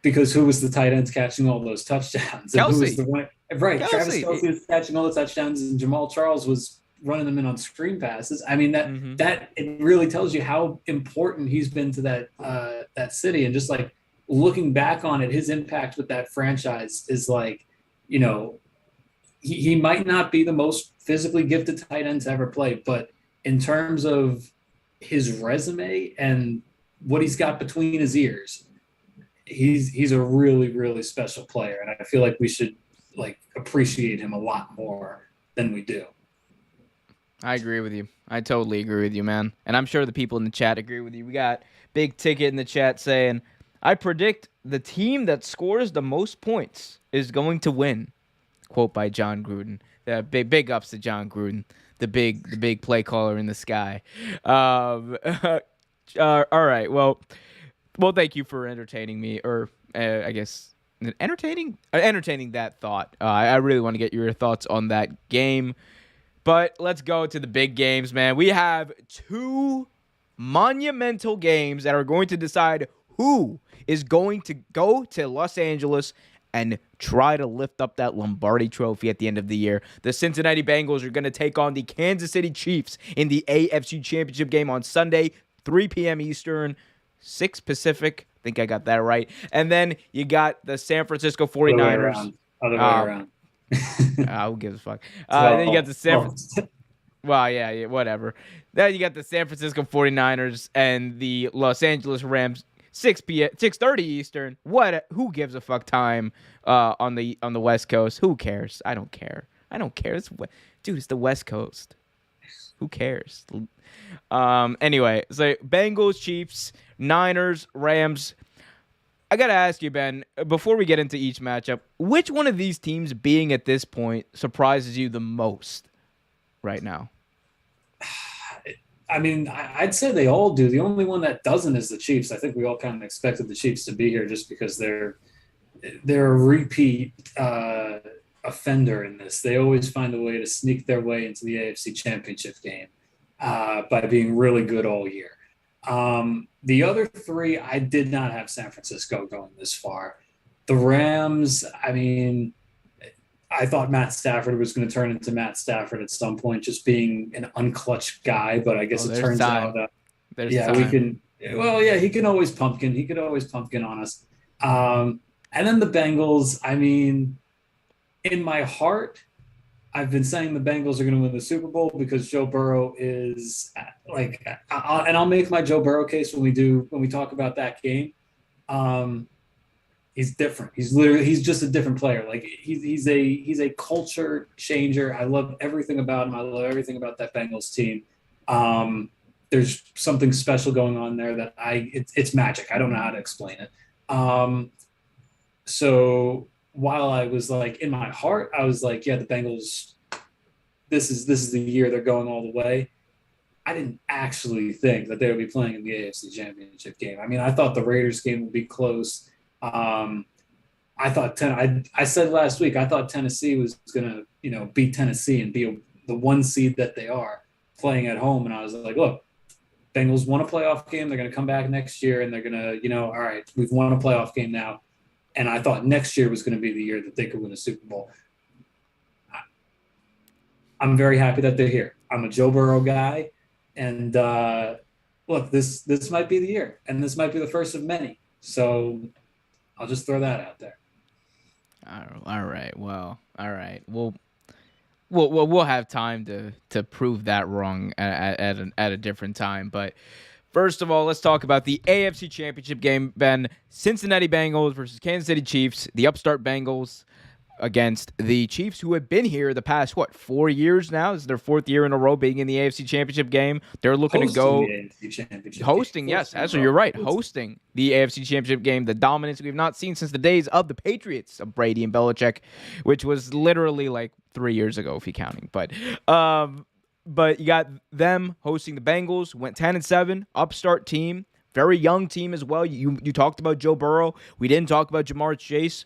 because who was the tight ends catching all those touchdowns? And who was Kelsey, the one? Right, Travis Kelsey. Kelsey was catching all the touchdowns, and Jamal Charles was running them in on screen passes. I mean Mm-hmm. that it really tells you how important he's been to that city, and just like looking back on it, his impact with that franchise is like, you know, he might not be the most physically gifted tight end to ever play, but in terms of his resume and what he's got between his ears, he's a really, really special player. And I feel like we should like appreciate him a lot more than we do. I agree with you. I totally agree with you, man. And I'm sure the people in the chat agree with you. We got Big Ticket in the chat saying, I predict the team that scores the most points is going to win. Quote by John Gruden. Big ups to John Gruden, the big play caller in the sky. All right. Well, thank you for entertaining me, or I guess entertaining that thought. I really want to get your thoughts on that game. But let's go to the big games, man. We have two monumental games that are going to decide who is going to go to Los Angeles and try to lift up that Lombardi trophy at the end of the year. The Cincinnati Bengals are going to take on the Kansas City Chiefs in the AFC Championship game on Sunday, 3 p.m. Eastern, 6 Pacific. I think I got that right. And then you got the San Francisco 49ers. Other way around. Who gives a fuck? Then you got the Well, yeah, whatever. Then you got the San Francisco 49ers and the Los Angeles Rams, 6:30 Eastern. Who gives a fuck time on the West Coast? Who cares? I don't care. Dude, it's the West Coast. Who cares? Anyway, so Bengals, Chiefs, Niners, Rams. I got to ask you, Ben, before we get into each matchup, which one of these teams being at this point surprises you the most right now? I mean, I'd say they all do. The only one that doesn't is the Chiefs. I think we all kind of expected the Chiefs to be here just because they're a repeat offender in this. They always find a way to sneak their way into the AFC Championship game by being really good all year. The other three, I did not have San Francisco going this far. The Rams, I mean, I thought Matt Stafford was going to turn into Matt Stafford at some point, just being an unclutched guy. But I guess it turns out that, we can. Well, yeah, he can always pumpkin. He could always pumpkin on us. And then the Bengals. I mean, in my heart, I've been saying the Bengals are going to win the Super Bowl because Joe Burrow is like, and I'll make my Joe Burrow case when we talk about that game. He's different. He's just a different player. Like he's a culture changer. I love everything about him. I love everything about that Bengals team. There's something special going on there that it's magic. I don't know how to explain it. So while I was like in my heart, I was like, yeah, the Bengals, this is the year they're going all the way. I didn't actually think that they would be playing in the AFC Championship game. I mean, I thought the Raiders game would be close. I thought I said last week, I thought Tennessee was going to, beat Tennessee and be the one seed that they are playing at home. And I was like, look, Bengals won a playoff game. They're going to come back next year and they're going to, all right, we've won a playoff game now. And I thought next year was going to be the year that they could win a Super Bowl. I'm very happy that they're here. I'm a Joe Burrow guy. And look, this might be the year, and this might be the first of many. So I'll just throw that out there. All right. Well, all right. We'll have time to prove that wrong at a different time. But first of all, let's talk about the AFC Championship game, Ben. Cincinnati Bengals versus Kansas City Chiefs. The upstart Bengals against the Chiefs, who have been here the past, 4 years now? This is their fourth year in a row being in the AFC Championship game. They're looking to go. The AFC Championship Hosting, game. yes. Actually, you're right. Hosting the AFC Championship game, the dominance we've not seen since the days of the Patriots of Brady and Belichick, which was literally like 3 years ago, if you're counting. But you got them hosting the Bengals, went 10-7, upstart team. Very young team as well. You talked about Joe Burrow. We didn't talk about Jamar Chase.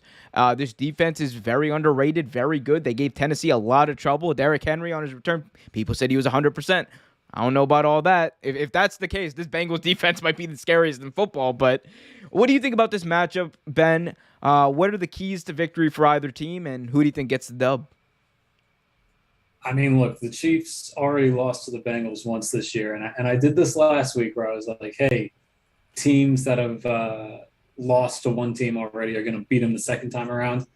This defense is very underrated, very good. They gave Tennessee a lot of trouble. Derrick Henry on his return, people said he was 100%. I don't know about all that. If that's the case, this Bengals defense might be the scariest in football. But what do you think about this matchup, Ben? What are the keys to victory for either team, and who do you think gets the dub? I mean, look, the Chiefs already lost to the Bengals once this year, and I did this last week where I was like, hey, teams that have lost to one team already are going to beat them the second time around.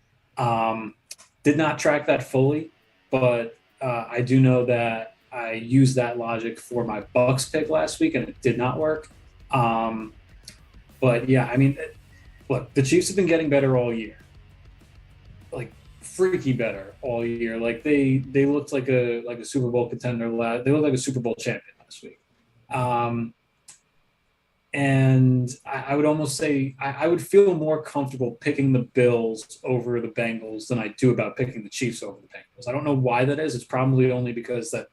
Did not track that fully, but I do know that I used that logic for my Bucs pick last week, and it did not work. But yeah, I mean, look, the Chiefs have been getting better all year, like freaky better all year. Like they looked like a Super Bowl contender. They looked like a Super Bowl champion last week. And I would almost say I would feel more comfortable picking the Bills over the Bengals than I do about picking the Chiefs over the Bengals. I don't know why that is. It's probably only because the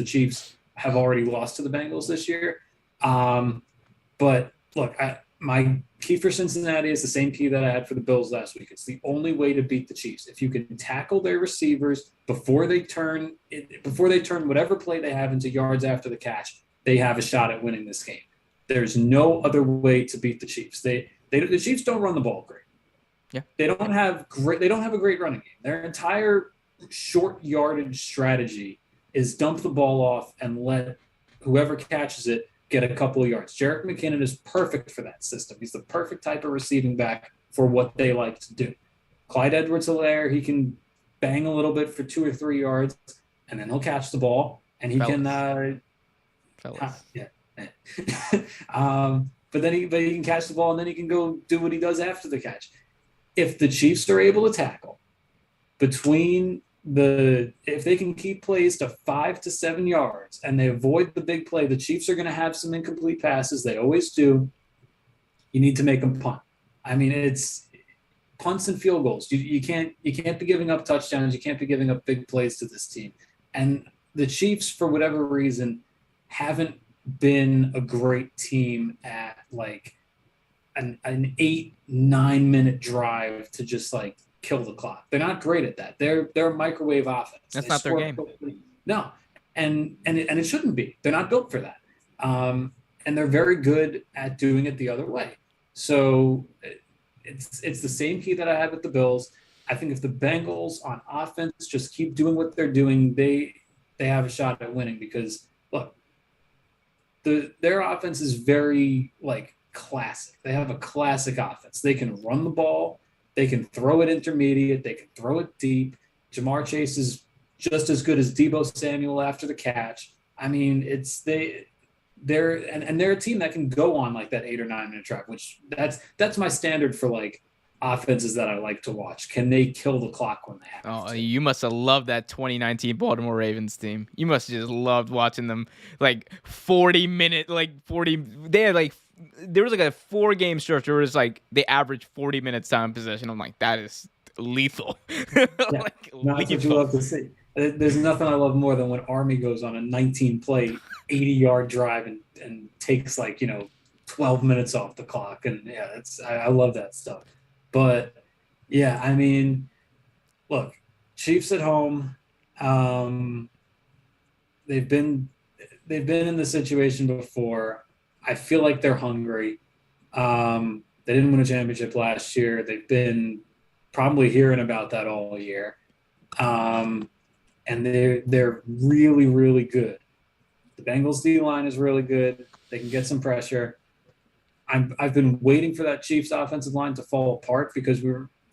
Chiefs have already lost to the Bengals this year. But look, my key for Cincinnati is the same key that I had for the Bills last week. It's the only way to beat the Chiefs. If you can tackle their receivers before they turn whatever play they have into yards after the catch, they have a shot at winning this game. There's no other way to beat the Chiefs. The Chiefs don't run the ball great. Yeah. They don't have a great running game. Their entire short yardage strategy is dump the ball off and let whoever catches it get a couple of yards. Jerick McKinnon is perfect for that system. He's the perfect type of receiving back for what they like to do. Clyde Edwards-Helaire, he can bang a little bit for 2 or 3 yards, and then he'll catch the ball, and he can but he can catch the ball, and then he can go do what he does after the catch. If the Chiefs are able to tackle if they can keep plays to 5 to 7 yards and they avoid the big play, the Chiefs are going to have some incomplete passes. They always do. You need to make them punt. I mean, it's punts and field goals. You can't be giving up touchdowns. You can't be giving up big plays to this team. And the Chiefs, for whatever reason, haven't been a great team at like an 8-9 minute drive to just like kill the clock. They're not great at that. They're a microwave offense. That's not their game. No, and it shouldn't be. They're not built for that. And they're very good at doing it the other way. So it's the same key that I had with the Bills. I think if the Bengals on offense just keep doing what they're doing, they have a shot at winning because look, their offense is very like classic. They have a classic offense. They can run the ball. They can throw it intermediate. They can throw it deep. Jamar Chase is just as good as Deebo Samuel after the catch. I mean, they're a team that can go on like that 8 or 9 minute drive, which that's my standard for like offenses that I like to watch. Can they kill the clock when they have Oh, to? you must have loved that 2019 Baltimore Ravens team. You must have just loved watching them like 40-minute, there was like a 4-game stretch where it was like they averaged 40 minutes time possession. I'm like, that is lethal. Yeah, that's what you love to see. There's nothing I love more than when Army goes on a 19-play, 80-yard drive and takes 12 minutes off the clock. And yeah, I love that stuff. But yeah, I mean, look, Chiefs at home. They've been in the situation before. I feel like they're hungry. They didn't win a championship last year. They've been probably hearing about that all year. And they're really, really good. The Bengals D-line is really good. They can get some pressure. I've been waiting for that Chiefs offensive line to fall apart because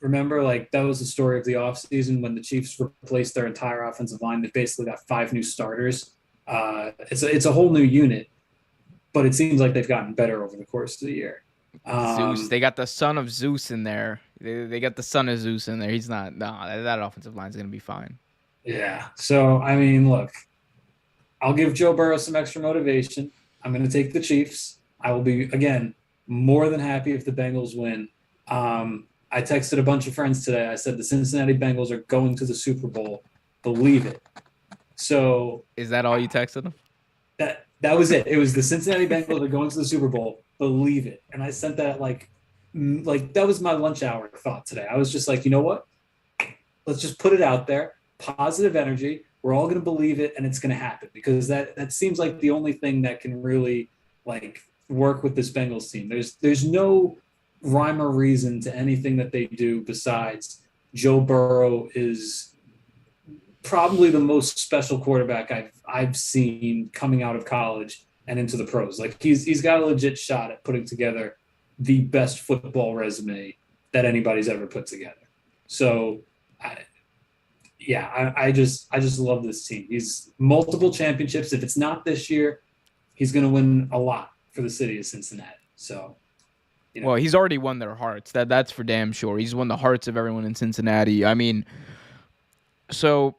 remember, like, that was the story of the offseason when the Chiefs replaced their entire offensive line. They basically got 5 new starters. It's a whole new unit, but it seems like they've gotten better over the course of the year. Zeus, they got the son of Zeus in there. They got the son of Zeus in there. He's not. No, that offensive line's gonna be fine. Yeah. So I mean, look, I'll give Joe Burrow some extra motivation. I'm going to take the Chiefs. I will be, again, more than happy if the Bengals win. I texted a bunch of friends today. I said the Cincinnati Bengals are going to the Super Bowl. Believe it. So is that all you texted them? That was it. It was the Cincinnati Bengals are going to the Super Bowl. Believe it. And I sent that like that was my lunch hour thought today. I was just like, you know what? Let's just put it out there. Positive energy. We're all going to believe it, and it's going to happen because that seems like the only thing that can really like work with this Bengals team. There's no rhyme or reason to anything that they do besides Joe Burrow is probably the most special quarterback I've seen coming out of college and into the pros. Like he's got a legit shot at putting together the best football resume that anybody's ever put together. So I just love this team. He's multiple championships. If it's not this year, he's going to win a lot for the city of Cincinnati. So, you know. Well, he's already won their hearts. That's for damn sure. He's won the hearts of everyone in Cincinnati. I mean, so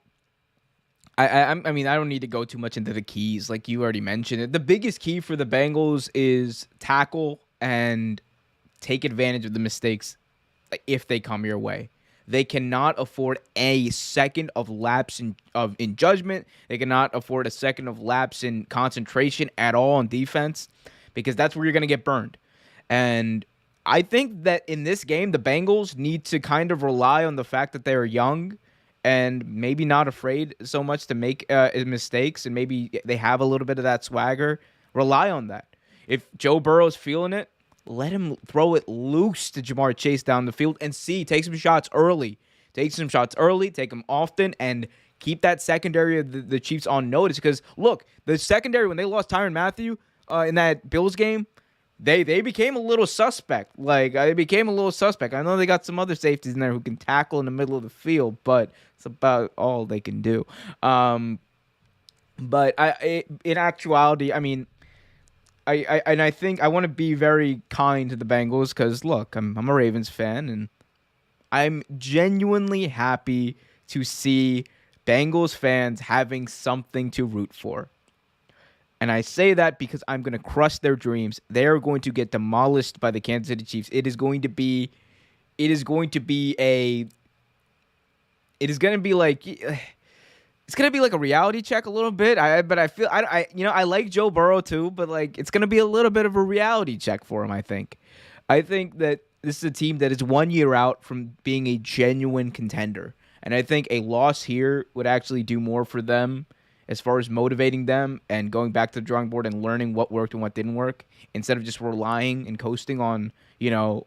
I mean, I don't need to go too much into the keys, like you already mentioned it. The biggest key for the Bengals is tackle and take advantage of the mistakes if they come your way. They cannot afford a second of lapse in judgment. They cannot afford a second of lapse in concentration at all on defense because that's where you're going to get burned. And I think that in this game, the Bengals need to kind of rely on the fact that they're young and maybe not afraid so much to make mistakes, and maybe they have a little bit of that swagger. Rely on that. If Joe Burrow's feeling it, let him throw it loose to Jamar Chase down the field and take some shots early. Take them often, and keep that secondary of the Chiefs on notice. Because, look, the secondary, when they lost Tyrann Mathieu in that Bills game, they became a little suspect. I know they got some other safeties in there who can tackle in the middle of the field, but it's about all they can do. But in actuality, I mean, I think I want to be very kind to the Bengals because, look, I'm a Ravens fan, and I'm genuinely happy to see Bengals fans having something to root for. And I say that because I'm going to crush their dreams. They are going to get demolished by the Kansas City Chiefs. It is going to be like a reality check a little bit. But I feel I like Joe Burrow too, but it's gonna be a little bit of a reality check for him. I think that this is a team that is 1 year out from being a genuine contender, and I think a loss here would actually do more for them as far as motivating them and going back to the drawing board and learning what worked and what didn't work, instead of just relying and coasting on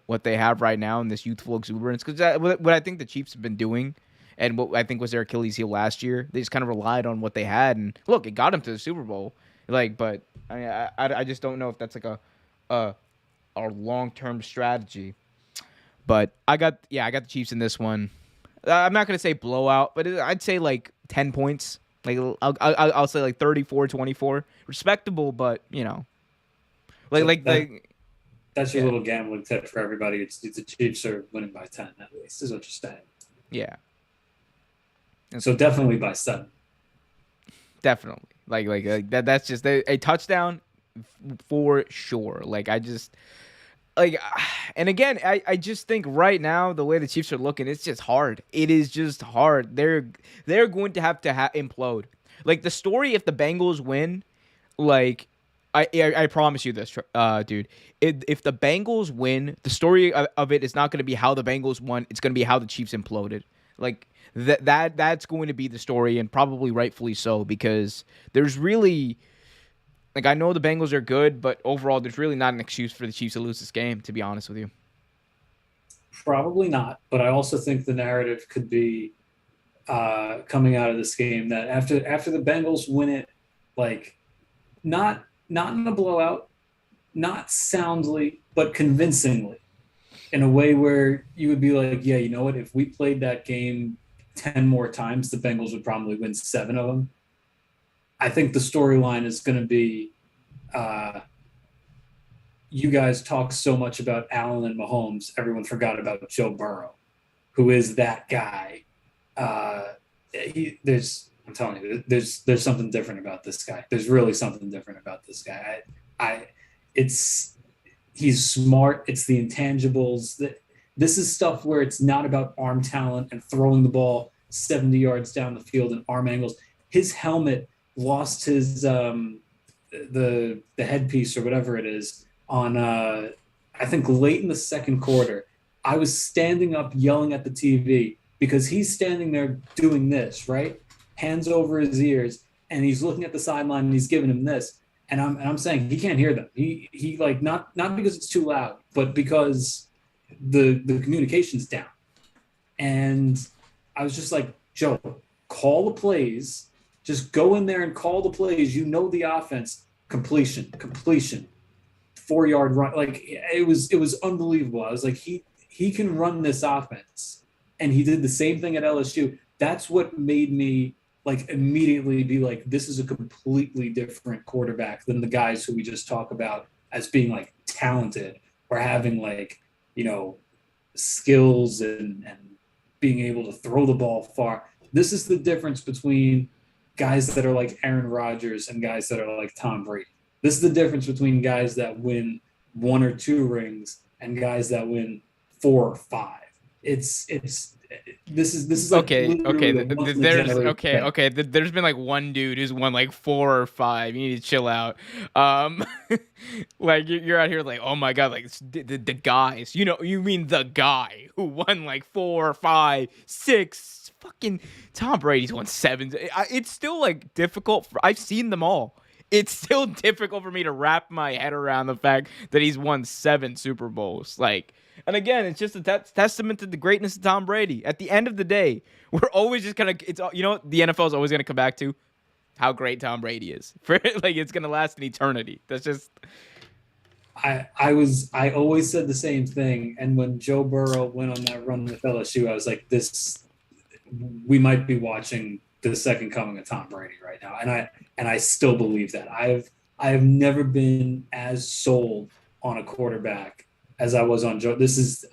what they have right now in this youthful exuberance. Because what I think the Chiefs have been doing, and what I think was their Achilles heel last year, they just kind of relied on what they had, and look, it got them to the Super Bowl. But I mean, I just don't know if that's a long-term strategy. But I got the Chiefs in this one. I'm not gonna say blowout, but I'd say 10 points. I'll say 34-24, respectable, but that's your little gambling tip for everybody. It's the Chiefs are winning by 10 at least, is what you're saying. Yeah. So definitely by 7. Definitely. That's just a touchdown for sure. And again, I just think right now the way the Chiefs are looking, it's just hard. It is just hard. They're going to have to implode. The story, if the Bengals win, I promise you this, dude. If the Bengals win, the story of it is not going to be how the Bengals won. It's going to be how the Chiefs imploded. That's going to be the story, and probably rightfully so, because there's really, I know the Bengals are good, but overall there's really not an excuse for the Chiefs to lose this game, to be honest with you. Probably not, but I also think the narrative could be coming out of this game that after the Bengals win it, not in a blowout, not soundly, but convincingly, in a way where you would be like, yeah, you know what? If we played that game 10 more times, the Bengals would probably win 7 of them. I think the storyline is going to be uh, you guys talk so much about Allen and Mahomes, everyone forgot about Joe Burrow, who is that guy. I'm telling you, there's something different about this guy. There's really something different about this guy. It's he's smart. It's the intangibles. This is stuff where it's not about arm talent and throwing the ball 70 yards down the field and arm angles. His helmet lost his the headpiece or whatever it is on I think late in the second quarter. I was standing up yelling at the TV because he's standing there doing this, right? Hands over his ears, and he's looking at the sideline and he's giving him this. And I'm saying he can't hear them. He like not because it's too loud, but because the communication's down. And I was just like, Joe, call the plays. Just go in there and call the plays. You know the offense. Completion, 4-yard run. Like it was unbelievable. I was like, he can run this offense. And he did the same thing at LSU. That's what made me like immediately be like, this is a completely different quarterback than the guys who we just talk about as being like talented or having like, you know, skills and being able to throw the ball far. This is the difference between guys that are like Aaron Rodgers and guys that are like Tom Brady. This is the difference between guys that win 1 or 2 rings and guys that win 4 or 5. This is like There's been like one dude who's won like 4 or 5. You need to chill out. Like you're out here like, oh my god, like the guys. You know, you mean the guy who won like 4, 5, 6. Fucking Tom Brady's won 7. It's still like difficult. I've seen them all. It's still difficult for me to wrap my head around the fact that he's won 7 Super Bowls. Like. And again, it's just a testament to the greatness of Tom Brady. At the end of the day, we're always just gonna. It's you know the NFL is always gonna come back to how great Tom Brady is. For like it's gonna last an eternity. That's just. I always said the same thing. And when Joe Burrow went on that run with LSU, I was like, we might be watching the second coming of Tom Brady right now. And I still believe that. I have never been as sold on a quarterback as I was on Joe.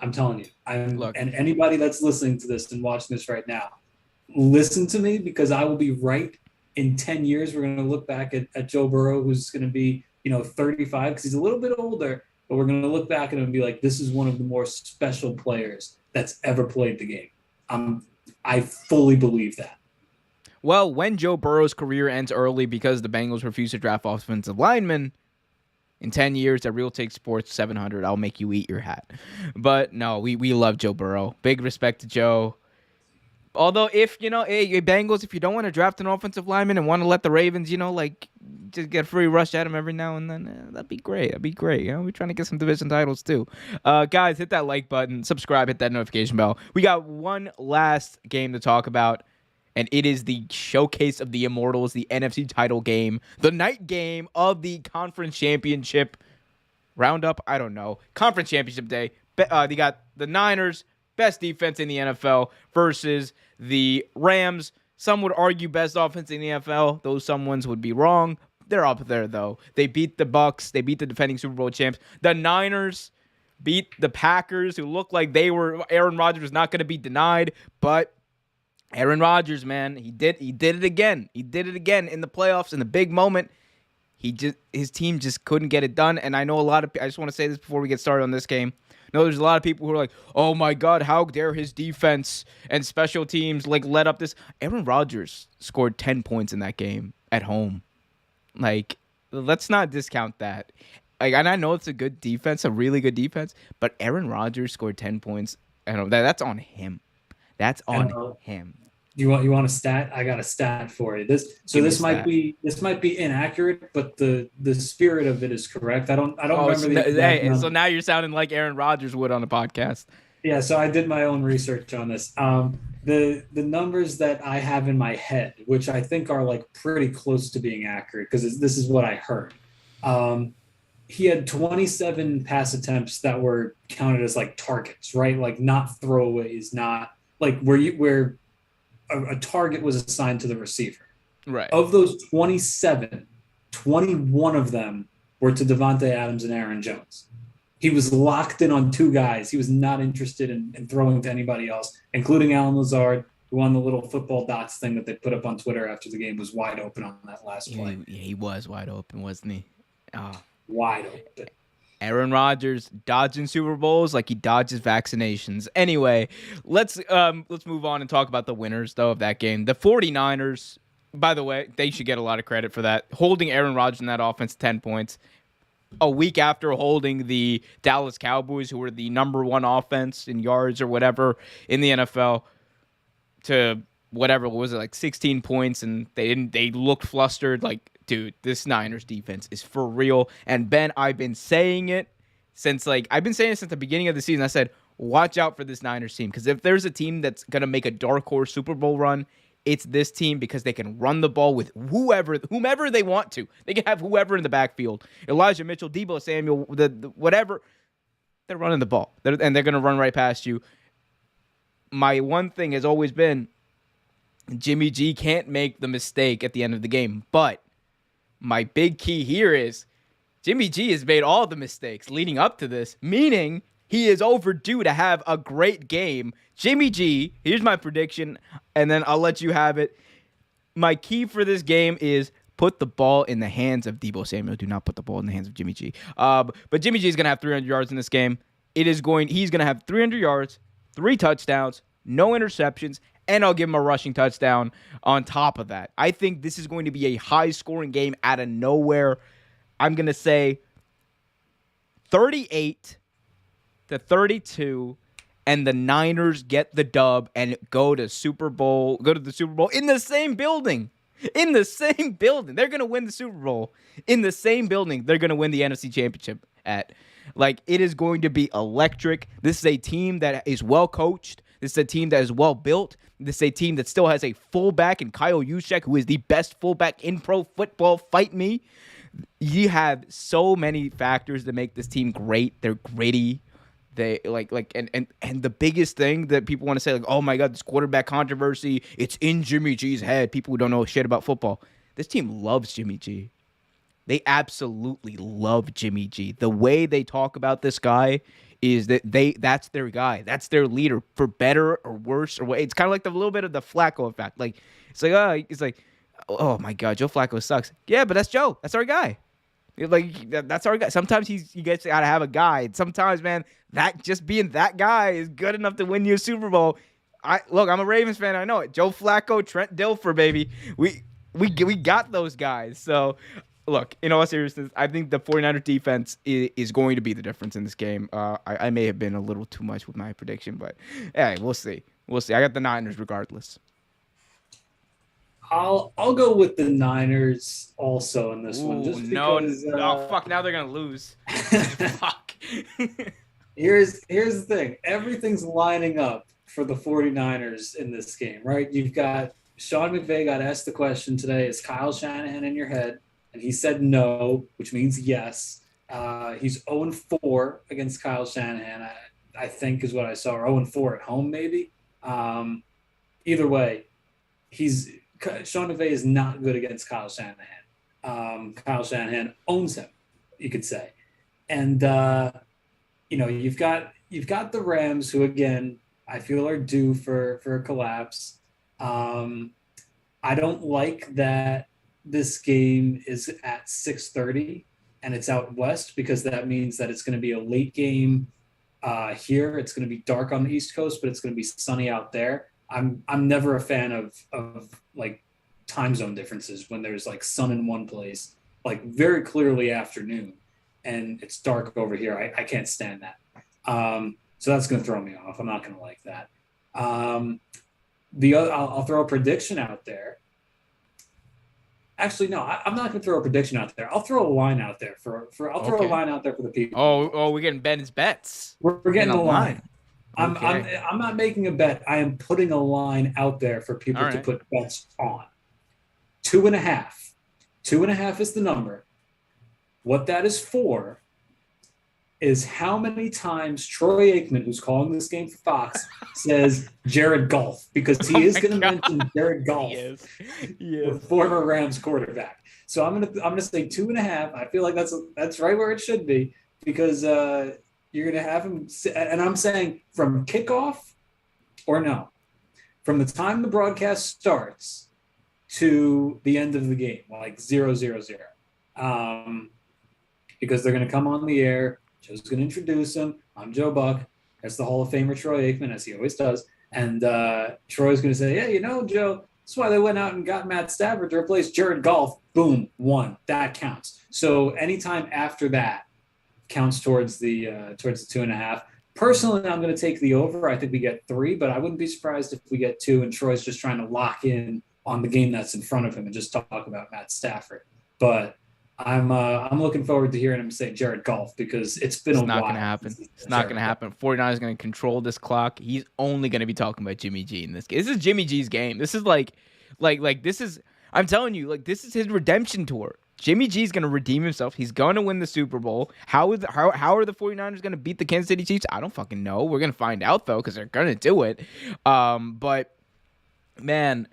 I'm telling you, and anybody that's listening to this and watching this right now, listen to me because I will be right. In 10 years, we're going to look back at Joe Burrow, who's going to be, 35 because he's a little bit older, but we're going to look back at him and be like, this is one of the more special players that's ever played the game. I fully believe that. Well, when Joe Burrow's career ends early because the Bengals refuse to draft offensive linemen, in 10 years at Real Take Sports 700, I'll make you eat your hat. But no, we love Joe Burrow. Big respect to Joe. Although if, hey, Bengals, if you don't want to draft an offensive lineman and want to let the Ravens, just get a free rush at him every now and then, that'd be great. That'd be great. We're trying to get some division titles too. Guys, hit that like button, subscribe, hit that notification bell. We got one last game to talk about. And it is the showcase of the Immortals, the NFC title game, the night game of the conference championship roundup. I don't know. Conference championship day. They got the Niners, best defense in the NFL, versus the Rams. Some would argue best offense in the NFL. Those someones would be wrong. They're up there, though. They beat the Bucs. They beat the defending Super Bowl champs. The Niners beat the Packers, who looked like Aaron Rodgers was not going to be denied, but Aaron Rodgers, man, he did it again. He did it again in the playoffs in the big moment. His team just couldn't get it done. And I know I just want to say this before we get started on this game. There's a lot of people who are like, oh my God, how dare his defense and special teams let up this. Aaron Rodgers scored 10 points in that game at home. Let's not discount that. And I know it's a good defense, a really good defense, but Aaron Rodgers scored 10 points at home. That's on him. That's on him. You want a stat? I got a stat for you. This might be inaccurate, but the spirit of it is correct. I don't remember. So now you're sounding like Aaron Rodgers would on a podcast. Yeah, so I did my own research on this. The numbers that I have in my head, which I think are pretty close to being accurate, because this is what I heard. he had 27 pass attempts that were counted as like targets, right? Like not throwaways, not like where a target was assigned to the receiver. Right. Of those 27, 21 of them were to Devontae Adams and Aaron Jones. He was locked in on two guys. He was not interested in throwing to anybody else, including Alan Lazard, who on the little football dots thing that they put up on Twitter after the game was wide open on that last play. He was wide open, wasn't he? Wide open. Aaron Rodgers dodging Super Bowls like he dodges vaccinations. Anyway, let's move on and talk about the winners, though, of that game. The 49ers, by the way, they should get a lot of credit for that. Holding Aaron Rodgers in that offense 10 points. A week after holding the Dallas Cowboys, who were the number one offense in yards or whatever in the NFL, to whatever, was it, like 16 points, and they looked flustered. Like, dude, this Niners defense is for real. And Ben, I've been saying it since the beginning of the season. I said, watch out for this Niners team, because if there's a team that's going to make a dark horse Super Bowl run, it's this team, because they can run the ball with whomever they want to. They can have whoever in the backfield. Elijah Mitchell, Deebo Samuel, the whatever. They're running the ball. And they're going to run right past you. My one thing has always been Jimmy G can't make the mistake at the end of the game. But my big key here is Jimmy G has made all the mistakes leading up to this, meaning he is overdue to have a great game. Jimmy G, here's my prediction, and then I'll let you have it. My key for this game is put the ball in the hands of Deebo Samuel. Do not put the ball in the hands of Jimmy G. But Jimmy G is going to have 300 yards in this game. He's going to have 300 yards, 3 touchdowns, no interceptions, and I'll give him a rushing touchdown on top of that. I think this is going to be a high-scoring game out of nowhere. I'm going to say 38-32, and the Niners get the dub and go to the Super Bowl in the same building. In the same building. They're going to win the Super Bowl in the same building they're going to win the NFC Championship at. Like, it is going to be electric. This is a team that is well coached. This is a team that is well built. This is a team that still has a fullback in Kyle Juszczyk, who is the best fullback in pro football. Fight me. You have so many factors that make this team great. They're gritty. They and the biggest thing that people want to say, like, oh my God, this quarterback controversy, it's in Jimmy G's head. People who don't know shit about football. This team loves Jimmy G. They absolutely love Jimmy G. The way they talk about this guy is that that's their guy. That's their leader, for better or worse or what. It's kind of like the little bit of the Flacco effect. Like, it's like, oh my God, Joe Flacco sucks. Yeah, but that's Joe. That's our guy. Like, that's our guy. Sometimes he gets out to have a guy. Sometimes, man, that just being that guy is good enough to win you a Super Bowl. I'm a Ravens fan. I know it. Joe Flacco, Trent Dilfer, baby. We got those guys. So, look, in all seriousness, I think the 49ers defense is going to be the difference in this game. I may have been a little too much with my prediction, but hey, we'll see. We'll see. I got the Niners regardless. I'll go with the Niners also in this one. Just because, no, fuck! Now they're gonna lose. Fuck. Here's the thing. Everything's lining up for the 49ers in this game, right? You've got Sean McVay got asked the question today: is Kyle Shanahan in your head? And he said no, which means yes. He's 0-4 against Kyle Shanahan, I think is what I saw, or 0-4 at home maybe. Either way, Sean McVay is not good against Kyle Shanahan. Kyle Shanahan owns him, you could say. And you've got the Rams, who again I feel are due for a collapse. I don't like that this game is at 6:30 and it's out west, because that means that it's going to be a late game here. It's going to be dark on the East Coast, but it's going to be sunny out there. I'm never a fan of like time zone differences when there's like sun in one place, like very clearly afternoon, and it's dark over here. I can't stand that. So that's going to throw me off. I'm not going to like that. I'll throw a prediction out there. Actually, no, I'm not going to throw a prediction out there. I'll throw a line out there throw a line out there for the people. Oh, we're getting Ben's bets. We're getting a line. Okay. I'm not making a bet. I am putting a line out there for people to put bets on. 2.5. 2.5 is the number. What that is for is how many times Troy Aikman, who's calling this game for Fox, says Jared Goff, because Oh he is my going to god. mention Jared He Goff, is. He the is. former Rams quarterback. So I'm gonna say 2.5. I feel like that's right where it should be, because you're gonna have him, and I'm saying from kickoff or no, from the time the broadcast starts to the end of the game, like 0-0-0. Um, because they're going to come on the air. Joe's going to introduce him. I'm Joe Buck. That's the Hall of Famer Troy Aikman, as he always does. And Troy's going to say, "Yeah, Joe, that's why they went out and got Matt Stafford to replace Jared Goff." Boom, one. That counts. So anytime after that counts towards the 2.5. Personally, I'm going to take the over. I think we get 3, but I wouldn't be surprised if we get 2. And Troy's just trying to lock in on the game that's in front of him and just talk about Matt Stafford. But I'm looking forward to hearing him say Jared Goff, because it's been It's a not while. gonna happen. It's not gonna happen. 49 is gonna control this clock. He's only gonna be talking about Jimmy G in this game. This is Jimmy G's game. This is like this is. I'm telling you, like this is his redemption tour. Jimmy G's gonna redeem himself. He's gonna win the Super Bowl. How are the 49ers gonna beat the Kansas City Chiefs? I don't fucking know. We're gonna find out though, because they're gonna do it. But man,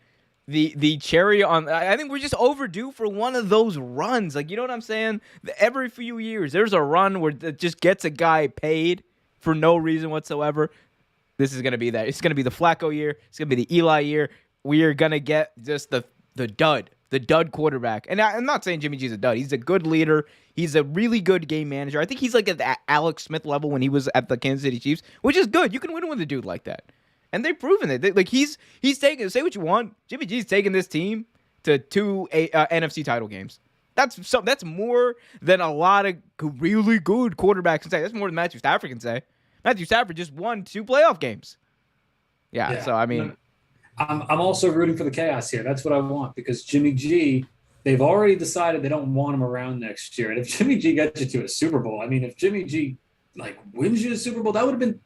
the cherry on, I think we're just overdue for one of those runs. Like, you know what I'm saying? Every few years there's a run where it just gets a guy paid for no reason whatsoever. This is gonna be that. It's gonna be the Flacco year. It's gonna be the Eli year. We are gonna get just the dud quarterback. And I'm not saying Jimmy G's a dud. He's a good leader. He's a really good game manager. I think he's like at the Alex Smith level when he was at the Kansas City Chiefs, which is good. You can win with a dude like that. And they've proven it. Like he's taking, say what you want, Jimmy G's taking this team to 2 NFC title games. That's more than a lot of really good quarterbacks can say. That's more than Matthew Stafford can say. Matthew Stafford just won 2 playoff games. Yeah. So I mean, I'm also rooting for the chaos here. That's what I want, because Jimmy G, they've already decided they don't want him around next year. And if Jimmy G gets you to a Super Bowl, I mean, if Jimmy G like wins you a Super Bowl, that would have been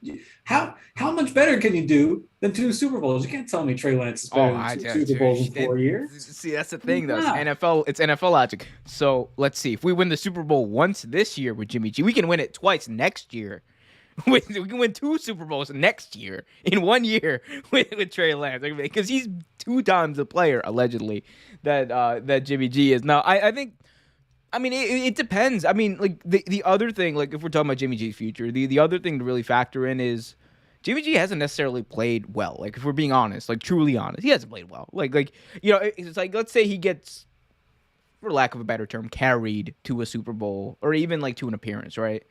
how much better can you do than 2 Super Bowls? You can't tell me Trey Lance is better than 2 Super Bowls in 4 years. See, that's the thing though. It's NFL logic. So let's see. If we win the Super Bowl once this year with Jimmy G, we can win it twice next year. We can win 2 Super Bowls next year in 1 year with Trey Lance, because he's 2 times the player allegedly that Jimmy G is. Now I think. I mean, it depends. I mean, like the other thing, like if we're talking about Jimmy G's future, the other thing to really factor in is Jimmy G hasn't necessarily played well. Like if we're being honest, like truly honest, he hasn't played well. Like it's like, let's say he gets, for lack of a better term, carried to a Super Bowl or even like to an appearance, right?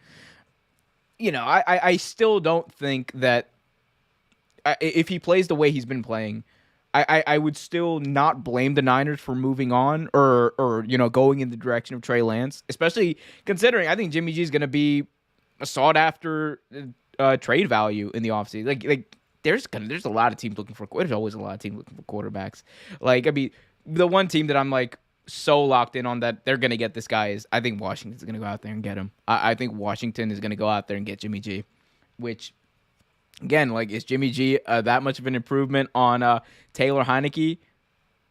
I still don't think that if he plays the way he's been playing, I would still not blame the Niners for moving on or going in the direction of Trey Lance, especially considering I think Jimmy G is going to be a sought after trade value in the offseason. Like there's a lot of teams looking for. There's always a lot of teams looking for quarterbacks. Like I mean, the one team that I'm like so locked in on that they're going to get this guy is, I think Washington's going to go out there and get him. I think Washington is going to go out there and get Jimmy G, which. Again, like, is Jimmy G that much of an improvement on Taylor Heineke?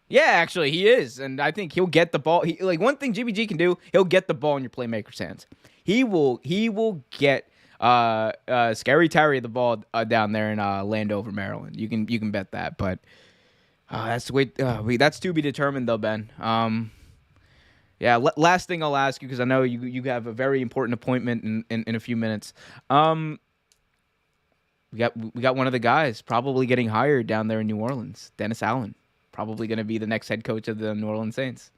Yeah, actually, he is, and I think he'll get the ball. One thing Jimmy G can do, he'll get the ball in your playmaker's hands. He will get Scary Terry the ball down there in Landover, Maryland. You can bet that, but that's the way. That's to be determined, though, Ben. Yeah. Last thing I'll ask you, because I know you have a very important appointment in a few minutes. We got one of the guys probably getting hired down there in New Orleans. Dennis Allen, probably going to be the next head coach of the New Orleans Saints.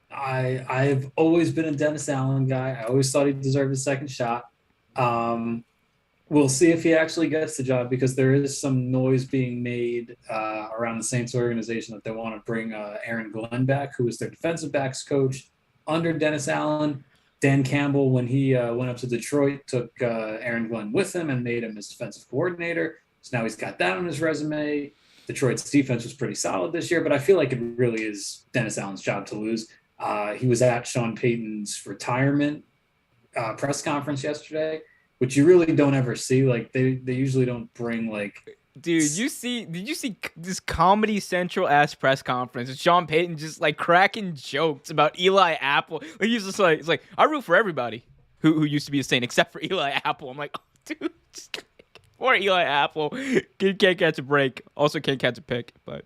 I've always been a Dennis Allen guy. I always thought he deserved a second shot. We'll see if he actually gets the job, because there is some noise being made around the Saints organization that they want to bring Aaron Glenn back, who was their defensive backs coach under Dennis Allen. Dan Campbell, when he went up to Detroit, took Aaron Glenn with him and made him his defensive coordinator. So now he's got that on his resume. Detroit's defense was pretty solid this year, but I feel like it really is Dennis Allen's job to lose. He was at Sean Payton's retirement press conference yesterday, which you really don't ever see. Like they usually don't bring like Dude, did you see this Comedy Central ass press conference? And Sean Payton just like cracking jokes about Eli Apple. Like he's just like, it's like, I root for everybody who used to be a Saint except for Eli Apple. I'm like, oh, dude, just, poor Eli Apple. Can't catch a break. Also can't catch a pick, but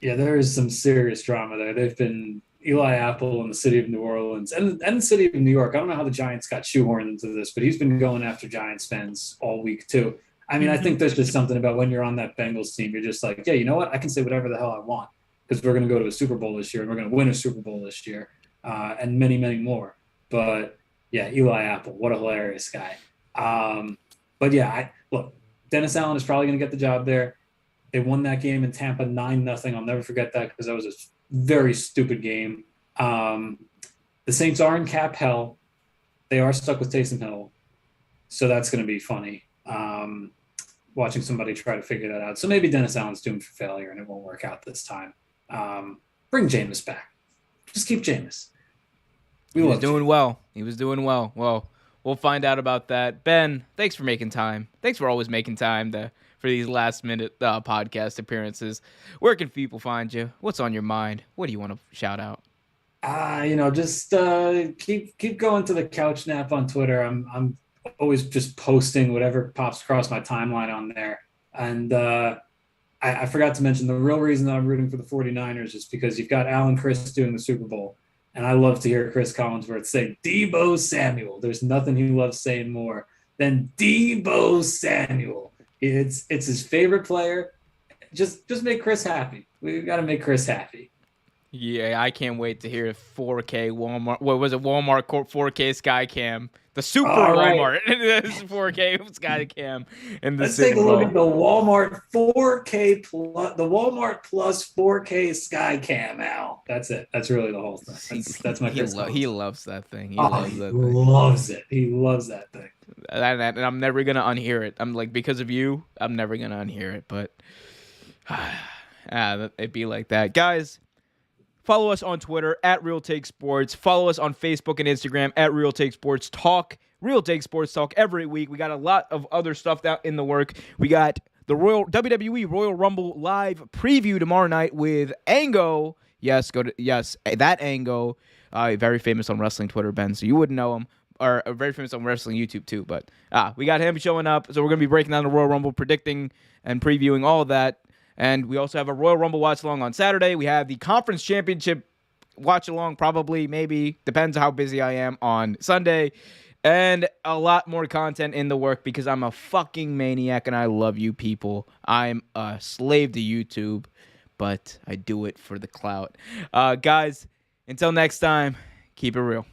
Yeah, there is some serious drama there. They've been Eli Apple in the city of New Orleans and the city of New York. I don't know how the Giants got shoehorned into this, but he's been going after Giants fans all week too. I mean, I think there's just something about when you're on that Bengals team, you're just like, yeah, you know what? I can say whatever the hell I want because we're going to go to a Super Bowl this year and we're going to win a Super Bowl this year and many, many more. But yeah, Eli Apple, what a hilarious guy. But yeah, look, Dennis Allen is probably going to get the job there. They won that game in Tampa 9-0. I'll never forget that because that was a very stupid game. The Saints are in cap hell. They are stuck with Taysom Hill. So that's going to be funny. Watching somebody try to figure that out. So maybe Dennis Allen's doomed for failure and it won't work out this time. Bring Jameis back. Just keep Jameis. He was doing well. He was doing well. Well, we'll find out about that. Ben, thanks for making time. Thanks for always making time for these last-minute podcast appearances. Where can people find you? What's on your mind? What do you want to shout out? Just keep going to the couch nap on Twitter. I'm always just posting whatever pops across my timeline on there. And I forgot to mention the real reason that I'm rooting for the 49ers is because you've got Alan Chris doing the Super Bowl. And I love to hear Chris Collinsworth say Deebo Samuel. There's nothing he loves saying more than Deebo Samuel. It's his favorite player. Just make Chris happy. We've got to make Chris happy. Yeah, I can't wait to hear 4K Walmart. What was it? Walmart 4K Skycam. The Super Walmart. This 4K Skycam. And let's take a look at the Walmart 4K plus, the Walmart Plus 4K Skycam. Al, that's it. That's really the whole thing. That's my favorite. He loves that thing. He loves it. He loves that thing. And I'm never gonna unhear it. I'm like, because of you, I'm never gonna unhear it. But it'd be like that, guys. Follow us on Twitter at Real Take Sports. Follow us on Facebook and Instagram at Real Take Sports Talk. Real Take Sports Talk every week. We got a lot of other stuff out in the work. We got the WWE Royal Rumble live preview tomorrow night with Ango. Yes, that Ango. Very famous on wrestling Twitter, Ben. So you wouldn't know him. Or very famous on wrestling YouTube too. But we got him showing up. So we're gonna be breaking down the Royal Rumble, predicting and previewing all of that. And we also have a Royal Rumble watch-along on Saturday. We have the Conference Championship watch-along, probably, maybe, depends how busy I am, on Sunday. And a lot more content in the work because I'm a fucking maniac and I love you people. I'm a slave to YouTube, but I do it for the clout. Guys, until next time, keep it real.